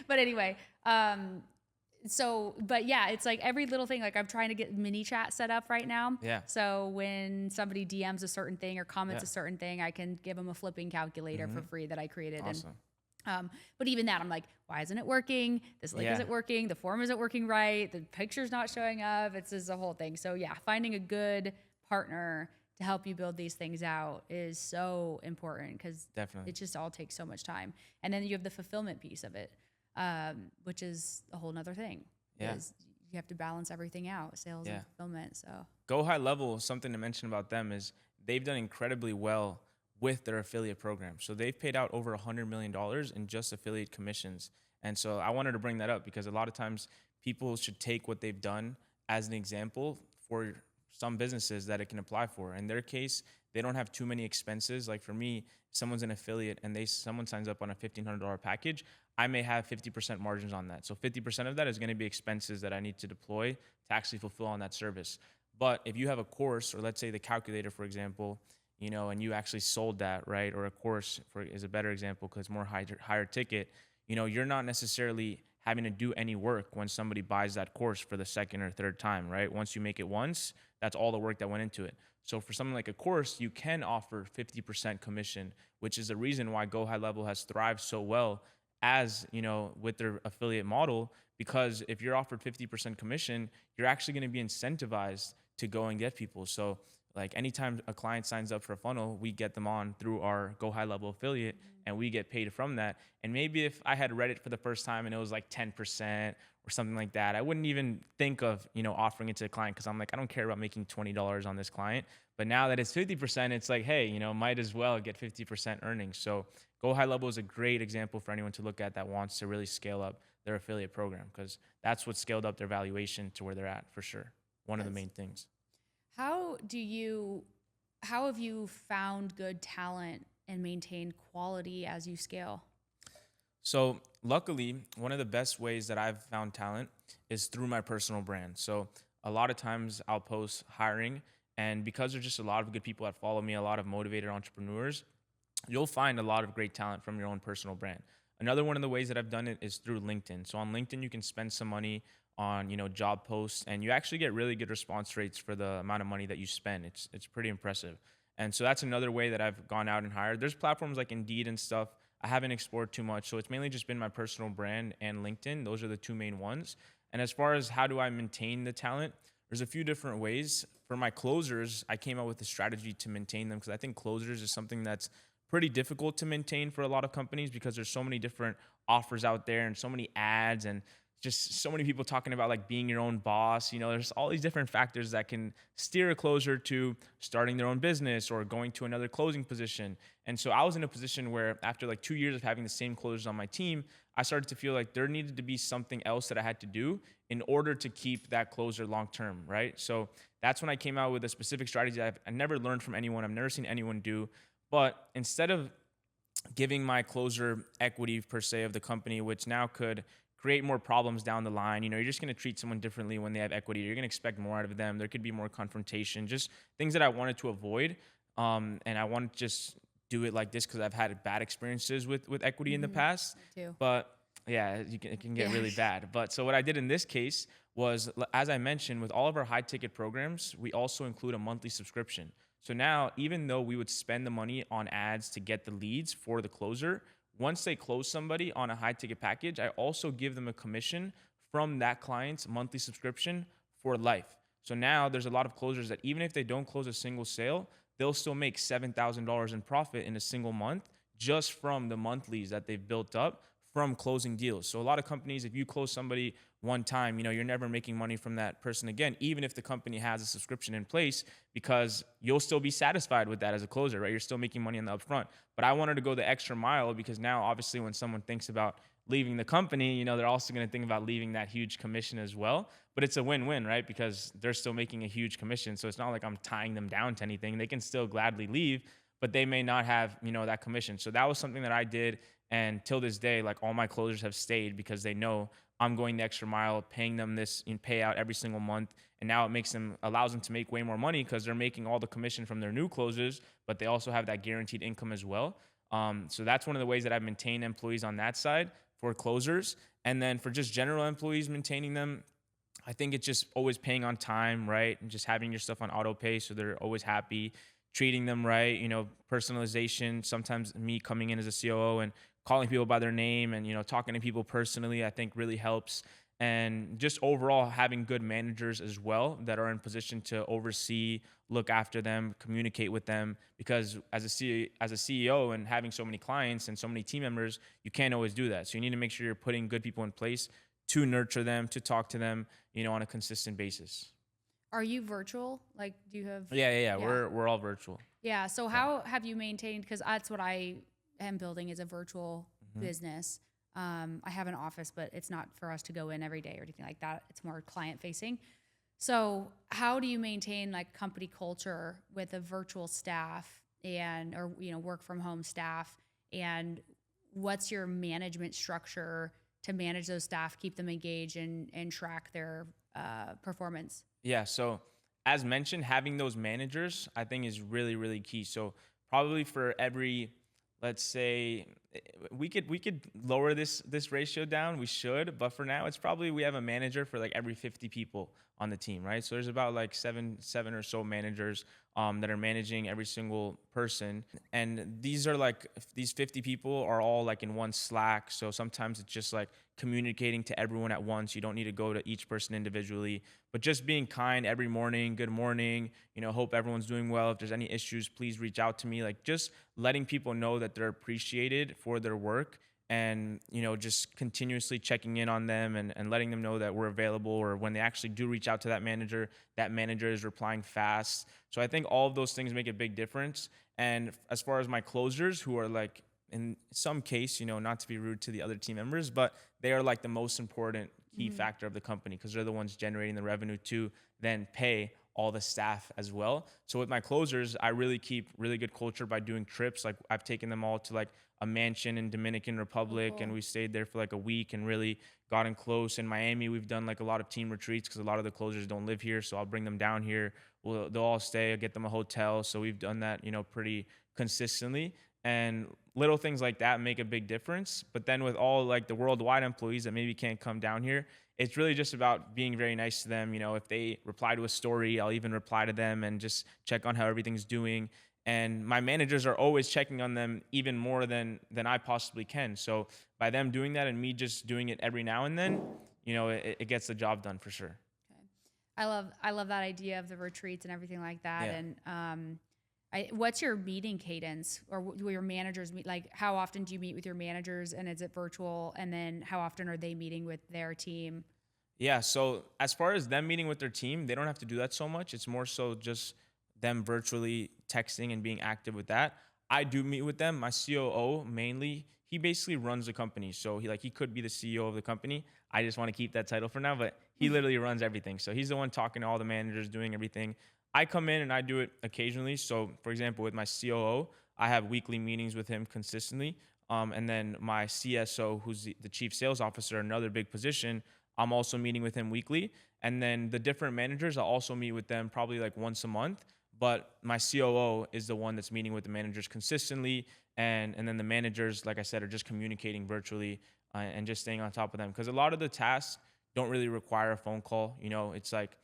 But anyway, but yeah, it's like every little thing. Like, I'm trying to get mini chat set up right now. Yeah. So when somebody DMs a certain thing or comments Yeah. a certain thing, I can give them a flipping calculator for free that I created. Awesome. But even that, I'm like, why isn't it working? This link Yeah. isn't working. The form isn't working right. The picture's not showing up. It's just a whole thing. So yeah, finding a good partner to help you build these things out is so important, because Definitely. it just all takes so much time. And then you have the fulfillment piece of it, which is a whole nother thing. Yeah. Is you have to balance everything out, sales Yeah. and fulfillment. So Go High Level, something to mention about them is they've done incredibly well with their affiliate program. So they've paid out over $100 million in just affiliate commissions. And so I wanted to bring that up because a lot of times people should take what they've done as an example for some businesses that it can apply for. In their case, they don't have too many expenses. Like for me, someone's an affiliate and someone signs up on a $1,500 package, I may have 50% margins on that. So 50% of that is going to be expenses that I need to deploy to actually fulfill on that service. But if you have a course, or let's say the calculator, for example, and you actually sold that, right? Or a course is a better example because it's more higher ticket. You're not necessarily having to do any work when somebody buys that course for the second or third time, right? Once you make it once, that's all the work that went into it. So for something like a course, you can offer 50% commission, which is the reason why Go High Level has thrived so well as, with their affiliate model, because if you're offered 50% commission, you're actually going to be incentivized to go and get people. So like anytime a client signs up for a funnel, we get them on through our Go High Level affiliate and we get paid from that. And maybe if I had read it for the first time and it was like 10% or something like that, I wouldn't even think of, offering it to a client, because I'm like, I don't care about making $20 on this client. But now that it's 50%, it's like, hey, might as well get 50% earnings. So Go High Level is a great example for anyone to look at that wants to really scale up their affiliate program, because that's what scaled up their valuation to where they're at for sure. One of the main things. How have you found good talent and maintained quality as you scale? So luckily, one of the best ways that I've found talent is through my personal brand. So a lot of times I'll post hiring, and because there's just a lot of good people that follow me, a lot of motivated entrepreneurs, you'll find a lot of great talent from your own personal brand. Another one of the ways that I've done it is through LinkedIn. So on LinkedIn, you can spend some money on, job posts, and you actually get really good response rates for the amount of money that you spend. It's pretty impressive. And so that's another way that I've gone out and hired. There's platforms like Indeed and stuff I haven't explored too much. So it's mainly just been my personal brand and LinkedIn. Those are the two main ones. And as far as how do I maintain the talent, there's a few different ways. For my closers, I came up with a strategy to maintain them, because I think closers is something that's pretty difficult to maintain for a lot of companies, because there's so many different offers out there and so many ads and just so many people talking about like being your own boss. There's all these different factors that can steer a closer to starting their own business or going to another closing position. And so I was in a position where after like 2 years of having the same closers on my team, I started to feel like there needed to be something else that I had to do in order to keep that closer long term, right? So that's when I came out with a specific strategy that I never learned from anyone. I've never seen anyone do. But instead of giving my closer equity per se of the company, which now could create more problems down the line, you're just going to treat someone differently when they have equity. You're going to expect more out of them. There could be more confrontation, just things that I wanted to avoid. And I want to just do it like this because I've had bad experiences with equity in the past. Me too. But yeah, it can get really bad. But so what I did in this case was, as I mentioned, with all of our high ticket programs, we also include a monthly subscription. So now, even though we would spend the money on ads to get the leads for the closer, once they close somebody on a high ticket package, I also give them a commission from that client's monthly subscription for life. So now there's a lot of closers that even if they don't close a single sale, they'll still make $7,000 in profit in a single month just from the monthlies that they've built up from closing deals. So a lot of companies, if you close somebody one time, you're never making money from that person again, even if the company has a subscription in place, because you'll still be satisfied with that as a closer, right? You're still making money on the upfront. But I wanted to go the extra mile, because now obviously when someone thinks about leaving the company, they're also going to think about leaving that huge commission as well. But it's a win-win, right? Because they're still making a huge commission. So it's not like I'm tying them down to anything. They can still gladly leave, but they may not have, that commission. So that was something that I did. And till this day, like all my closers have stayed because they know I'm going the extra mile, paying them this payout every single month. And now it allows them to make way more money because they're making all the commission from their new closers, but they also have that guaranteed income as well. So that's one of the ways that I've maintained employees on that side for closers. And then for just general employees, maintaining them, I think it's just always paying on time, right? And just having your stuff on auto pay so they're always happy, treating them right, personalization. Sometimes me coming in as a COO and calling people by their name and, talking to people personally, I think really helps. And just overall having good managers as well that are in position to oversee, look after them, communicate with them. Because as a CEO and having so many clients and so many team members, you can't always do that. So you need to make sure you're putting good people in place to nurture them, to talk to them, on a consistent basis. Are you virtual? Like, do you have? Yeah. We're all virtual. Yeah. So how have you maintained? Because that's what I am building, is a virtual business. I have an office, but it's not for us to go in every day or anything like that. It's more client facing. So how do you maintain like company culture with a virtual staff or work from home staff? And what's your management structure to manage those staff, keep them engaged and track their performance? Yeah. So as mentioned, having those managers, I think is really, really key. So probably for every, let's say we could lower this ratio down. We should, but for now, it's probably we have a manager for like every 50 people on the team, right? So there's about like seven or so managers that are managing every single person, and these 50 people are all like in one Slack. So sometimes it's just like communicating to everyone at once. You don't need to go to each person individually, but just being kind every morning. Good morning. Hope everyone's doing well. If there's any issues, please reach out to me. Like just letting people know that they're appreciated for their work, and just continuously checking in on them, and letting them know that we're available, or when they actually do reach out to that manager is replying fast. So I think all of those things make a big difference. And as far as my closers, who are like in some case, not to be rude to the other team members, but they are like the most important key factor of the company, because they're the ones generating the revenue to then pay all the staff as well. So with my closers, I really keep really good culture by doing trips. Like I've taken them all to like a mansion in Dominican Republic, and we stayed there for like a week and really gotten close. In Miami, we've done like a lot of team retreats because a lot of the closers don't live here. So I'll bring them down here. They'll all stay. I'll get them a hotel. So we've done that, pretty consistently. And little things like that make a big difference. But then with all like the worldwide employees that maybe can't come down here, it's really just about being very nice to them. If they reply to a story, I'll even reply to them and just check on how everything's doing. And my managers are always checking on them even more than I possibly can. So by them doing that and me just doing it every now and then, it gets the job done for sure. Okay. I love that idea of the retreats and everything like that. Yeah. And what's your meeting cadence, or will your managers meet? Like, how often do you meet with your managers, and is it virtual? And then how often are they meeting with their team? Yeah. So as far as them meeting with their team, they don't have to do that so much. It's more so just them virtually texting and being active with that. I do meet with them. My COO mainly, he basically runs the company. So he could be the CEO of the company. I just want to keep that title for now, but he literally runs everything. So he's the one talking to all the managers, doing everything. I come in and I do it occasionally. So for example, with my COO, I have weekly meetings with him consistently. And then my CSO, who's the chief sales officer, another big position, I'm also meeting with him weekly. And then the different managers, I'll also meet with them probably like once a month. But my COO is the one that's meeting with the managers consistently. And then the managers, like I said, are just communicating virtually and just staying on top of them. Because a lot of the tasks don't really require a phone call. It's like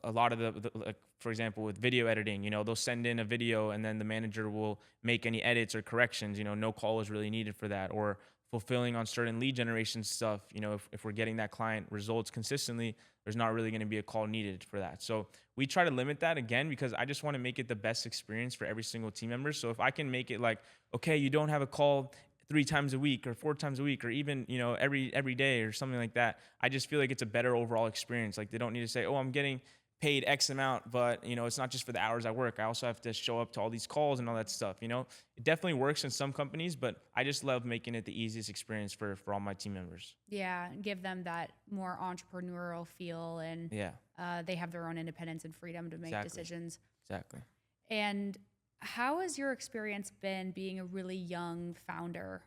a lot of like, for example, with video editing, they'll send in a video and then the manager will make any edits or corrections. No call is really needed for that. Or fulfilling on certain lead generation stuff, if we're getting that client results consistently, there's not really going to be a call needed for that. So we try to limit that, again, because I just want to make it the best experience for every single team member. So if I can make it like, okay, you don't have a call 3 times a week or 4 times a week, or even, every day or something like that, I just feel like it's a better overall experience. Like they don't need to say, oh, I'm getting paid X amount, but it's not just for the hours I work. I also have to show up to all these calls and all that stuff. It definitely works in some companies, but I just love making it the easiest experience for all my team members. Yeah, give them that more entrepreneurial feel, and they have their own independence and freedom to make decisions. Exactly. And how has your experience been being a really young founder?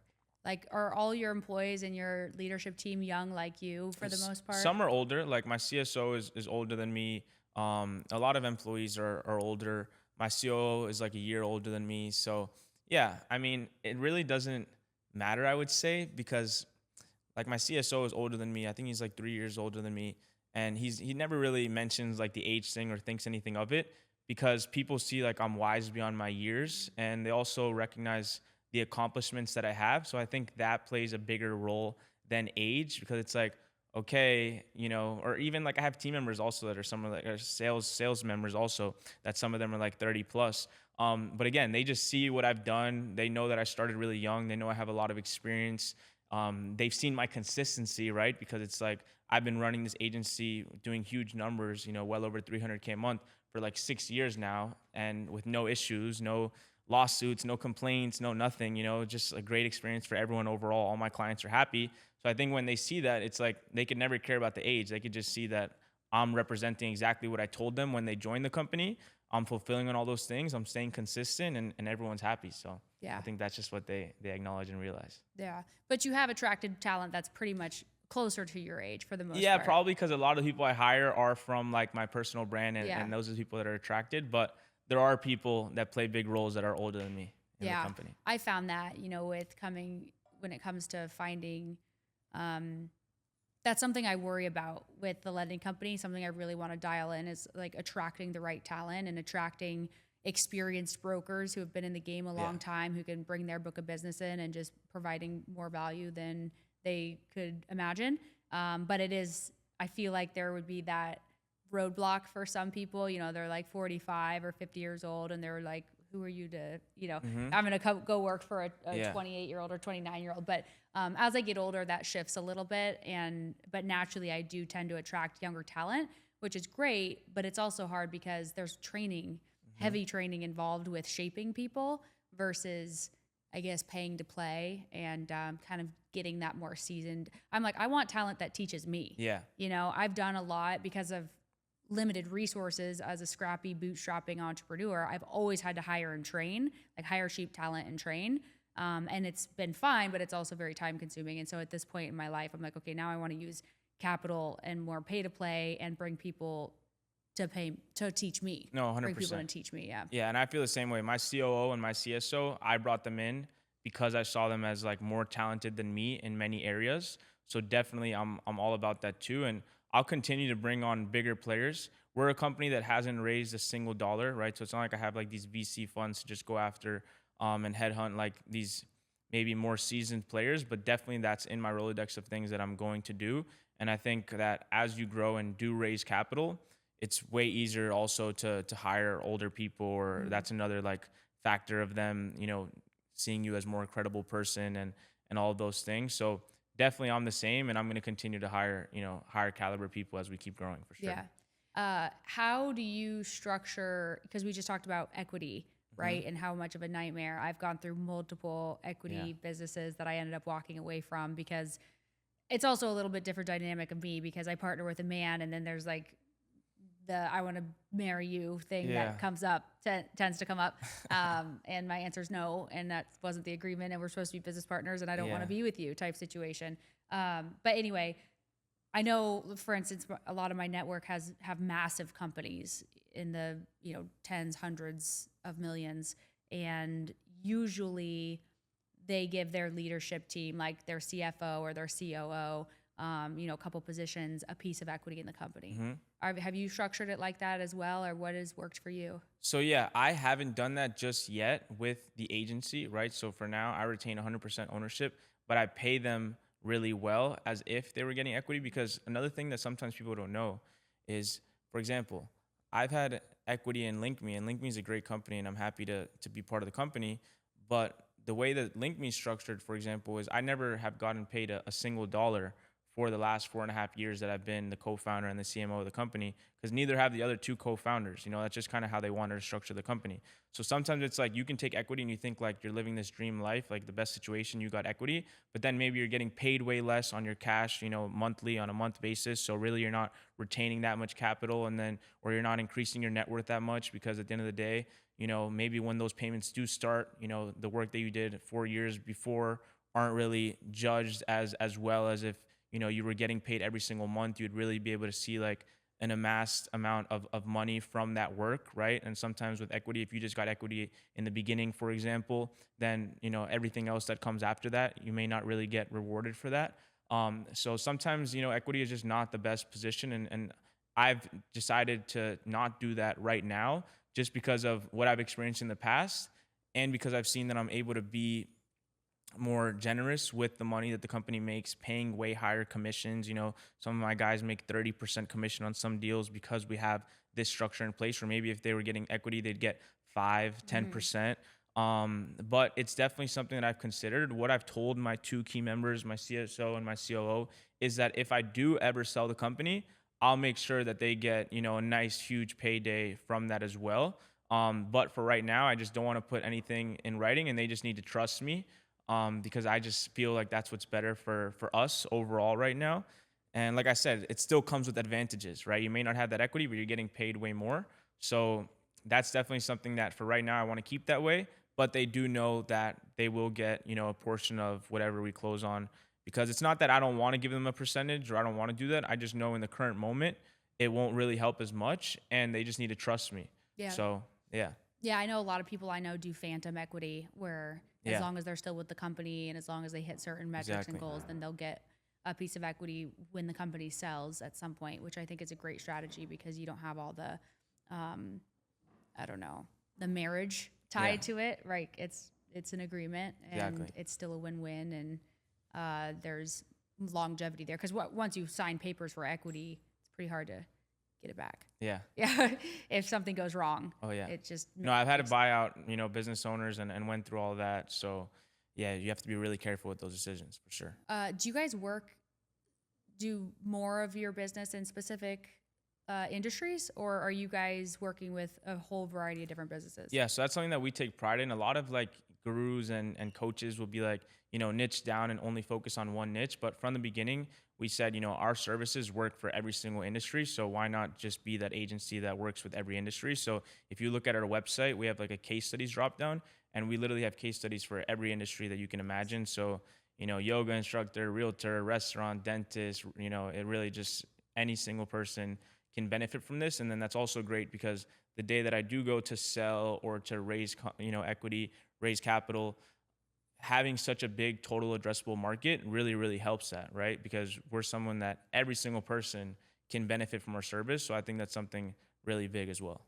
Like, are all your employees and your leadership team young like you for the most part? Some are older. Like my CSO is older than me. A lot of employees are older. My COO is like a year older than me. So yeah, I mean, it really doesn't matter, I would say, because like my CSO is older than me. I think he's like 3 years older than me. And he never really mentions like the age thing or thinks anything of it, because people see like I'm wise beyond my years, and they also recognize the accomplishments that I have. So I think that plays a bigger role than age, because it's like, okay, or even like I have team members also that are some of like sales members also, that some of them are like 30 plus. But again, they just see what I've done. They know that I started really young. They know I have a lot of experience. They've seen my consistency, right? Because it's like, I've been running this agency doing huge numbers, well over 300K a month for like 6 years now, and with no issues, no lawsuits, no complaints, no nothing, just a great experience for everyone overall. All my clients are happy. So I think when they see that, it's like they could never care about the age. They could just see that I'm representing exactly what I told them when they joined the company. I'm fulfilling on all those things. I'm staying consistent, and everyone's happy. So yeah, I think that's just what they acknowledge and realize. Yeah. But you have attracted talent that's pretty much closer to your age for the most part. Yeah, probably because a lot of the people I hire are from like my personal brand, and those are the people that are attracted. But there are people that play big roles that are older than me. in the Yeah. company. I found that, when it comes to finding, um, that's something I worry about with the lending company. Something I really want to dial in is like attracting the right talent and attracting experienced brokers who have been in the game a Yeah. long time, who can bring their book of business in and just providing more value than they could imagine. But I feel like there would be that roadblock for some people. They're like 45 or 50 years old and they're like, who are you to, I'm going to go work for a Yeah. 28-year-old or 29-year-old. But as I get older, that shifts a little bit. But naturally, I do tend to attract younger talent, which is great. But it's also hard because there's heavy training involved with shaping people versus, I guess, paying to play and kind of getting that more seasoned. I'm like, I want talent that teaches me. Yeah. I've done a lot because of limited resources as a scrappy bootstrapping entrepreneur. I've always had to hire cheap talent and train. And it's been fine, but it's also very time consuming. And so at this point in my life, I'm like, okay, now I want to use capital and more pay to play and bring people to teach me. No, 100%. Bring people to teach me. Yeah. Yeah, and I feel the same way. My COO and my CSO, I brought them in because I saw them as like more talented than me in many areas. So definitely I'm all about that too. And I'll continue to bring on bigger players. We're a company that hasn't raised a single dollar, right? So it's not like I have like these VC funds to just go after and headhunt like these maybe more seasoned players, but definitely that's in my Rolodex of things that I'm going to do. And I think that as you grow and do raise capital, it's way easier also to hire older people, or that's another like factor of them, seeing you as more credible person and all of those things. So definitely I'm the same, and I'm going to continue to hire, higher caliber people as we keep growing for sure. Yeah. How do you structure, because we just talked about equity, right? And how much of a nightmare. I've gone through multiple equity businesses that I ended up walking away from because it's also a little bit different dynamic of me because I partner with a man, and then there's like the I want to marry you thing that comes up, tends to come up. And my answer is no. And that wasn't the agreement. And we're supposed to be business partners and I don't want to be with you type situation. But anyway, I know, for instance, a lot of my network have massive companies in the, tens, hundreds of millions. And usually they give their leadership team, like their CFO or their COO, a couple positions, a piece of equity in the company. Have you structured it like that as well, or what has worked for you? So yeah, I haven't done that just yet with the agency, right? So for now, I retain 100% ownership, but I pay them really well as if they were getting equity. Because another thing that sometimes people don't know is, for example, I've had equity in LinkMe, and LinkMe is a great company, and I'm happy to be part of the company. But the way that LinkMe is structured, for example, is I never have gotten paid a single dollar for the last 4.5 years that I've been the co-founder and the CMO of the company, because neither have the other two co-founders. That's just kind of how they wanted to structure the company. So sometimes it's like you can take equity and you think like you're living this dream life, like the best situation, you got equity, but then maybe you're getting paid way less on your cash, monthly on a month basis. So really you're not retaining that much capital, or you're not increasing your net worth that much, because at the end of the day, maybe when those payments do start, the work that you did 4 years before aren't really judged as well as if you were getting paid every single month. You'd really be able to see like an amassed amount of money from that work, right? And sometimes with equity, if you just got equity in the beginning, for example, then everything else that comes after that, you may not really get rewarded for that. So sometimes equity is just not the best position, and I've decided to not do that right now, just because of what I've experienced in the past, and because I've seen that I'm able to be more generous with the money that the company makes, paying way higher commissions. Some of my guys make 30% commission on some deals because we have this structure in place, or maybe if they were getting equity, they'd get 5-10%. But it's definitely something that I've considered. What I've told my two key members, my CSO and my COO, is that if I do ever sell the company, I'll make sure that they get, a nice, huge payday from that as well. But for right now, I just don't want to put anything in writing, and they just need to trust me. Because I just feel like that's what's better for us overall right now. And like I said, it still comes with advantages, right? You may not have that equity, but you're getting paid way more. So that's definitely something that for right now, I want to keep that way. But they do know that they will get, a portion of whatever we close on, because it's not that I don't want to give them a percentage or I don't want to do that. I just know in the current moment, it won't really help as much, and they just need to trust me. Yeah. So, yeah. Yeah, I know a lot of people I know do phantom equity where as Yeah, long as they're still with the company and as long as they hit certain metrics and exactly. goals, then they'll get a piece of equity when the company sells at some point, which I think is a great strategy because you don't have all the, um, I don't know, the marriage Yeah, tied to it. Right? It's an agreement and exactly. it's still a win-win, and there's longevity there because once you sign papers for equity, it's pretty hard to get it back. Yeah. Yeah, if something goes wrong, Oh yeah. it just I've had to takes. buy out, business owners and went through all of that. So yeah, you have to be really careful with those decisions for sure. Do you guys do more of your business in specific industries, or are you guys working with a whole variety of different businesses? Yeah, so that's something that we take pride in. A lot of like gurus and coaches will be like, niche down and only focus on one niche. But from the beginning, we said, our services work for every single industry. So why not just be that agency that works with every industry? So if you look at our website, we have like a case studies drop down, and we literally have case studies for every industry that you can imagine. So, yoga instructor, realtor, restaurant, dentist, it really just any single person can benefit from this. And then that's also great because the day that I do go to sell or to raise, equity, raise capital, having such a big total addressable market really, really helps that, right? Because we're someone that every single person can benefit from our service. So I think that's something really big as well.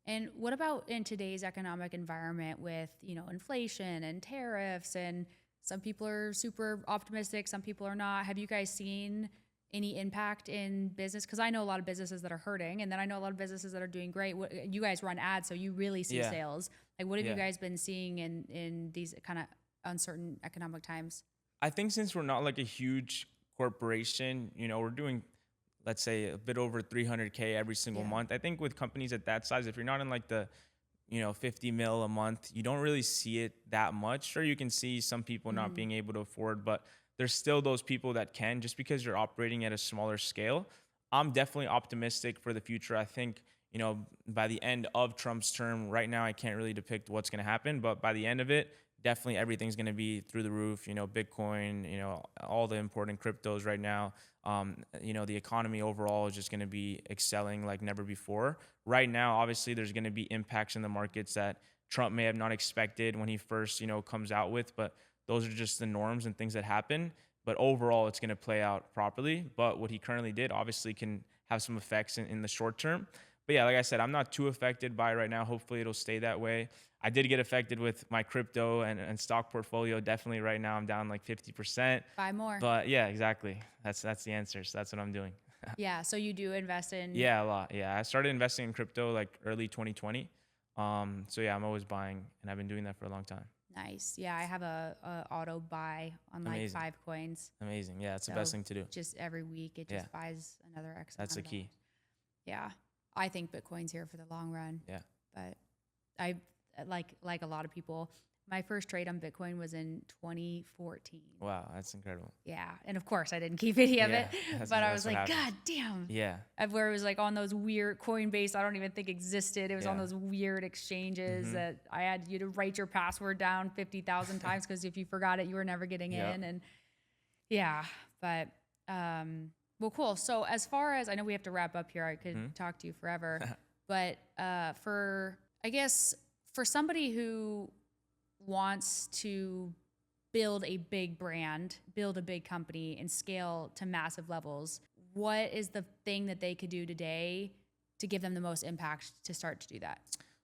And what about in today's economic environment with, inflation and tariffs, and some people are super optimistic, some people are not. Have you guys seen any impact in business? Because I know a lot of businesses that are hurting, and then I know a lot of businesses that are doing great. You guys run ads, so you really see Yeah. sales. Like, what have you Yeah. guys been seeing in these kind of uncertain economic times? I think since we're not like a huge corporation, we're doing, let's say, a bit over 300K every single Yeah. month. I think with companies at that size, if you're not in like the 50 mil a month, you don't really see it that much. Sure, you can see some people not Hmm. being able to afford, but there's still those people that can just because you're operating at a smaller scale. I'm definitely optimistic for the future. I think, by the end of Trump's term, right now, I can't really depict what's going to happen, but by the end of it, definitely everything's going to be through the roof, Bitcoin, all the important cryptos right now. The economy overall is just going to be excelling like never before. Right now, obviously, there's going to be impacts in the markets that Trump may have not expected when he first, comes out with, but those are just the norms and things that happen. But overall, it's going to play out properly. But what he currently did obviously can have some effects in the short term. But yeah, like I said, I'm not too affected by it right now. Hopefully, it'll stay that way. I did get affected with my crypto and stock portfolio. Definitely right now, I'm down like 50%. Buy more. But yeah, exactly. That's the answer. So that's what I'm doing. Yeah. So you do invest in. Yeah, a lot. Yeah, I started investing in crypto like early 2020. So yeah, I'm always buying, and I've been doing that for a long time. Nice. Yeah, I have a auto buy on like Amazing, 5 coins. amazing. Yeah, it's the best So thing to do. just every week, it Yeah, just buys another X that's amount the of key. dollars. Yeah, I think Bitcoin's here for the long run, Yeah. but I like a lot of people. My first trade on Bitcoin was in 2014. Wow, that's incredible. Yeah, and of course I didn't keep any of it, Yeah, but I that's was what like, happens. God damn. Yeah, Where it was like on those weird Coinbase, I don't even think existed. It was on yeah. those weird exchanges that I had you to write your password down 50,000 times because if you forgot it, you were never getting Yep. in. And yeah, but well, cool. So as far as I know, we have to wrap up here. I could talk to you forever, but for I guess for somebody who wants to build a big brand, build a big company, and scale to massive levels, what is the thing that they could do today to give them the most impact to start to do that?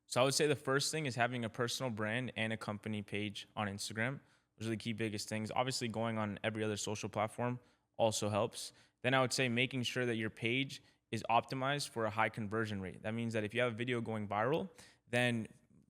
So I would say the first thing is having a personal brand and a company page on Instagram. Those are the key biggest things. Obviously, going on every other social platform also helps. Then I would say making sure that your page is optimized for a high conversion rate. That means that if you have a video going viral, then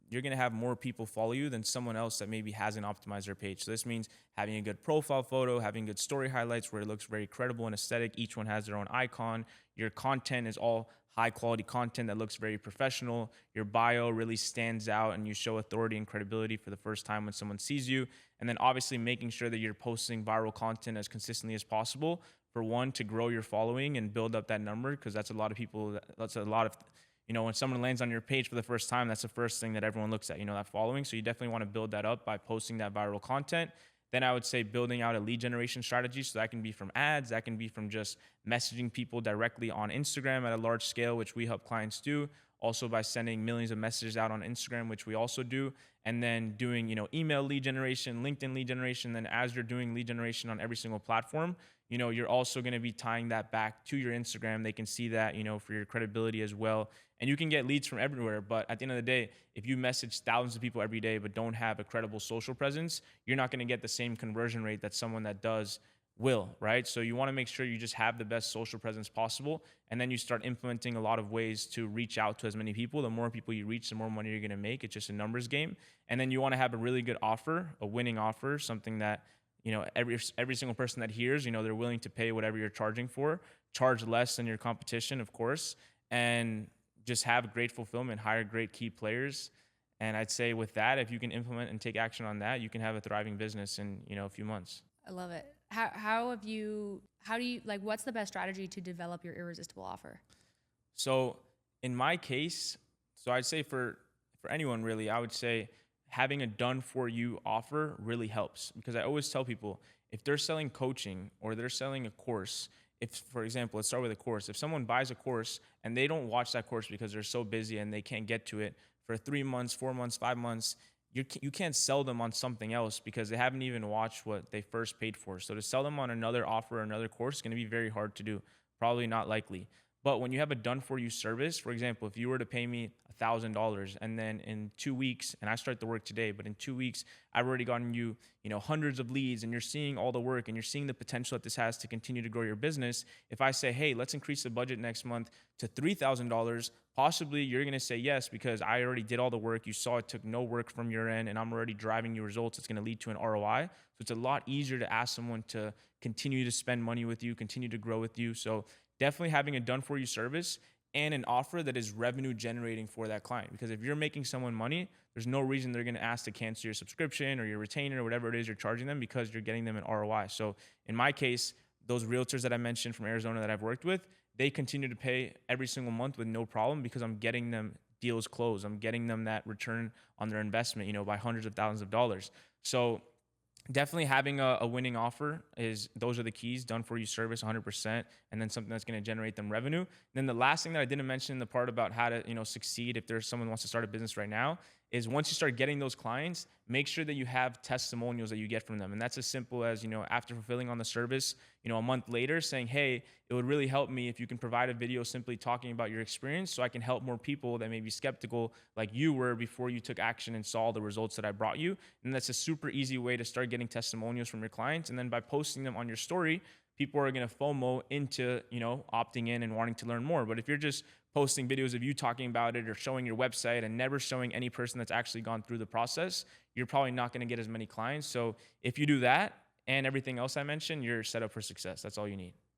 you're going to have more people follow you than someone else that maybe hasn't optimized their page. So this means having a good profile photo, having good story highlights where it looks very credible and aesthetic. Each one has their own icon. Your content is all high quality content that looks very professional. Your bio really stands out and you show authority and credibility for the first time when someone sees you. And then obviously making sure that you're posting viral content as consistently as possible, for one, to grow your following and build up that number, because that's a lot of people, that's a lot of, when someone lands on your page for the first time, that's the first thing that everyone looks at, that following. So you definitely want to build that up by posting that viral content. Then I would say building out a lead generation strategy. So that can be from ads, that can be from just messaging people directly on Instagram at a large scale, which we help clients do. also by sending millions of messages out on Instagram, which we also do, and then doing, email lead generation, LinkedIn lead generation. Then as you're doing lead generation on every single platform, you're also going to be tying that back to your Instagram. They can see that, for your credibility as well. And you can get leads from everywhere. But at the end of the day, if you message thousands of people every day but don't have a credible social presence, you're not going to get the same conversion rate that someone that does will, right? So you want to make sure you just have the best social presence possible. And then you start implementing a lot of ways to reach out to as many people. The more people you reach, the more money you're going to make. It's just a numbers game. And then you want to have a really good offer, a winning offer, something that, every single person that hears, they're willing to pay whatever you're charging for, charge less than your competition, of course, and just have great fulfillment, hire great key players. And I'd say with that, if you can implement and take action on that, you can have a thriving business in, a few months. I love it. How do you, like, what's the best strategy to develop your irresistible offer? So in my case, so I'd say for anyone really, I would say having a done for you offer really helps, because I always tell people, if they're selling coaching or they're selling a course, if, for example, let's start with a course. If someone buys a course and they don't watch that course because they're so busy and they can't get to it for 3 months, 4 months, 5 months, you can't sell them on something else because they haven't even watched what they first paid for. So to sell them on another offer or another course is going to be very hard to do, probably not likely. But when you have a done for you service, for example, if you were to pay me $1,000 and then in 2 weeks, and I start the work today, but in 2 weeks, I've already gotten you, hundreds of leads, and you're seeing all the work and you're seeing the potential that this has to continue to grow your business. If I say, hey, let's increase the budget next month to $3,000, possibly you're going to say yes, because I already did all the work. You saw it took no work from your end, and I'm already driving you results. It's going to lead to an ROI. So it's a lot easier to ask someone to continue to spend money with you, continue to grow with you. So definitely having a done for you service and an offer that is revenue generating for that client. Because if you're making someone money, there's no reason they're going to ask to cancel your subscription or your retainer or whatever it is you're charging them, because you're getting them an ROI. So in my case, those realtors that I mentioned from Arizona that I've worked with, they continue to pay every single month with no problem, because I'm getting them deals closed. I'm getting them that return on their investment, by hundreds of thousands of dollars. So definitely having a winning offer those are the keys. Done for you service 100%, and then something that's going to generate them revenue. And then the last thing that I didn't mention in the part about how to succeed if there's someone who wants to start a business right now is, once you start getting those clients, make sure that you have testimonials that you get from them. And that's as simple as, after fulfilling on the service, a month later saying, hey, it would really help me if you can provide a video simply talking about your experience, so I can help more people that may be skeptical like you were before you took action and saw the results that I brought you. And that's a super easy way to start getting testimonials from your clients. And then by posting them on your story, people are going to FOMO into, opting in and wanting to learn more. But if you're just posting videos of you talking about it or showing your website and never showing any person that's actually gone through the process, you're probably not going to get as many clients. So if you do that and everything else I mentioned, you're set up for success. That's all you need.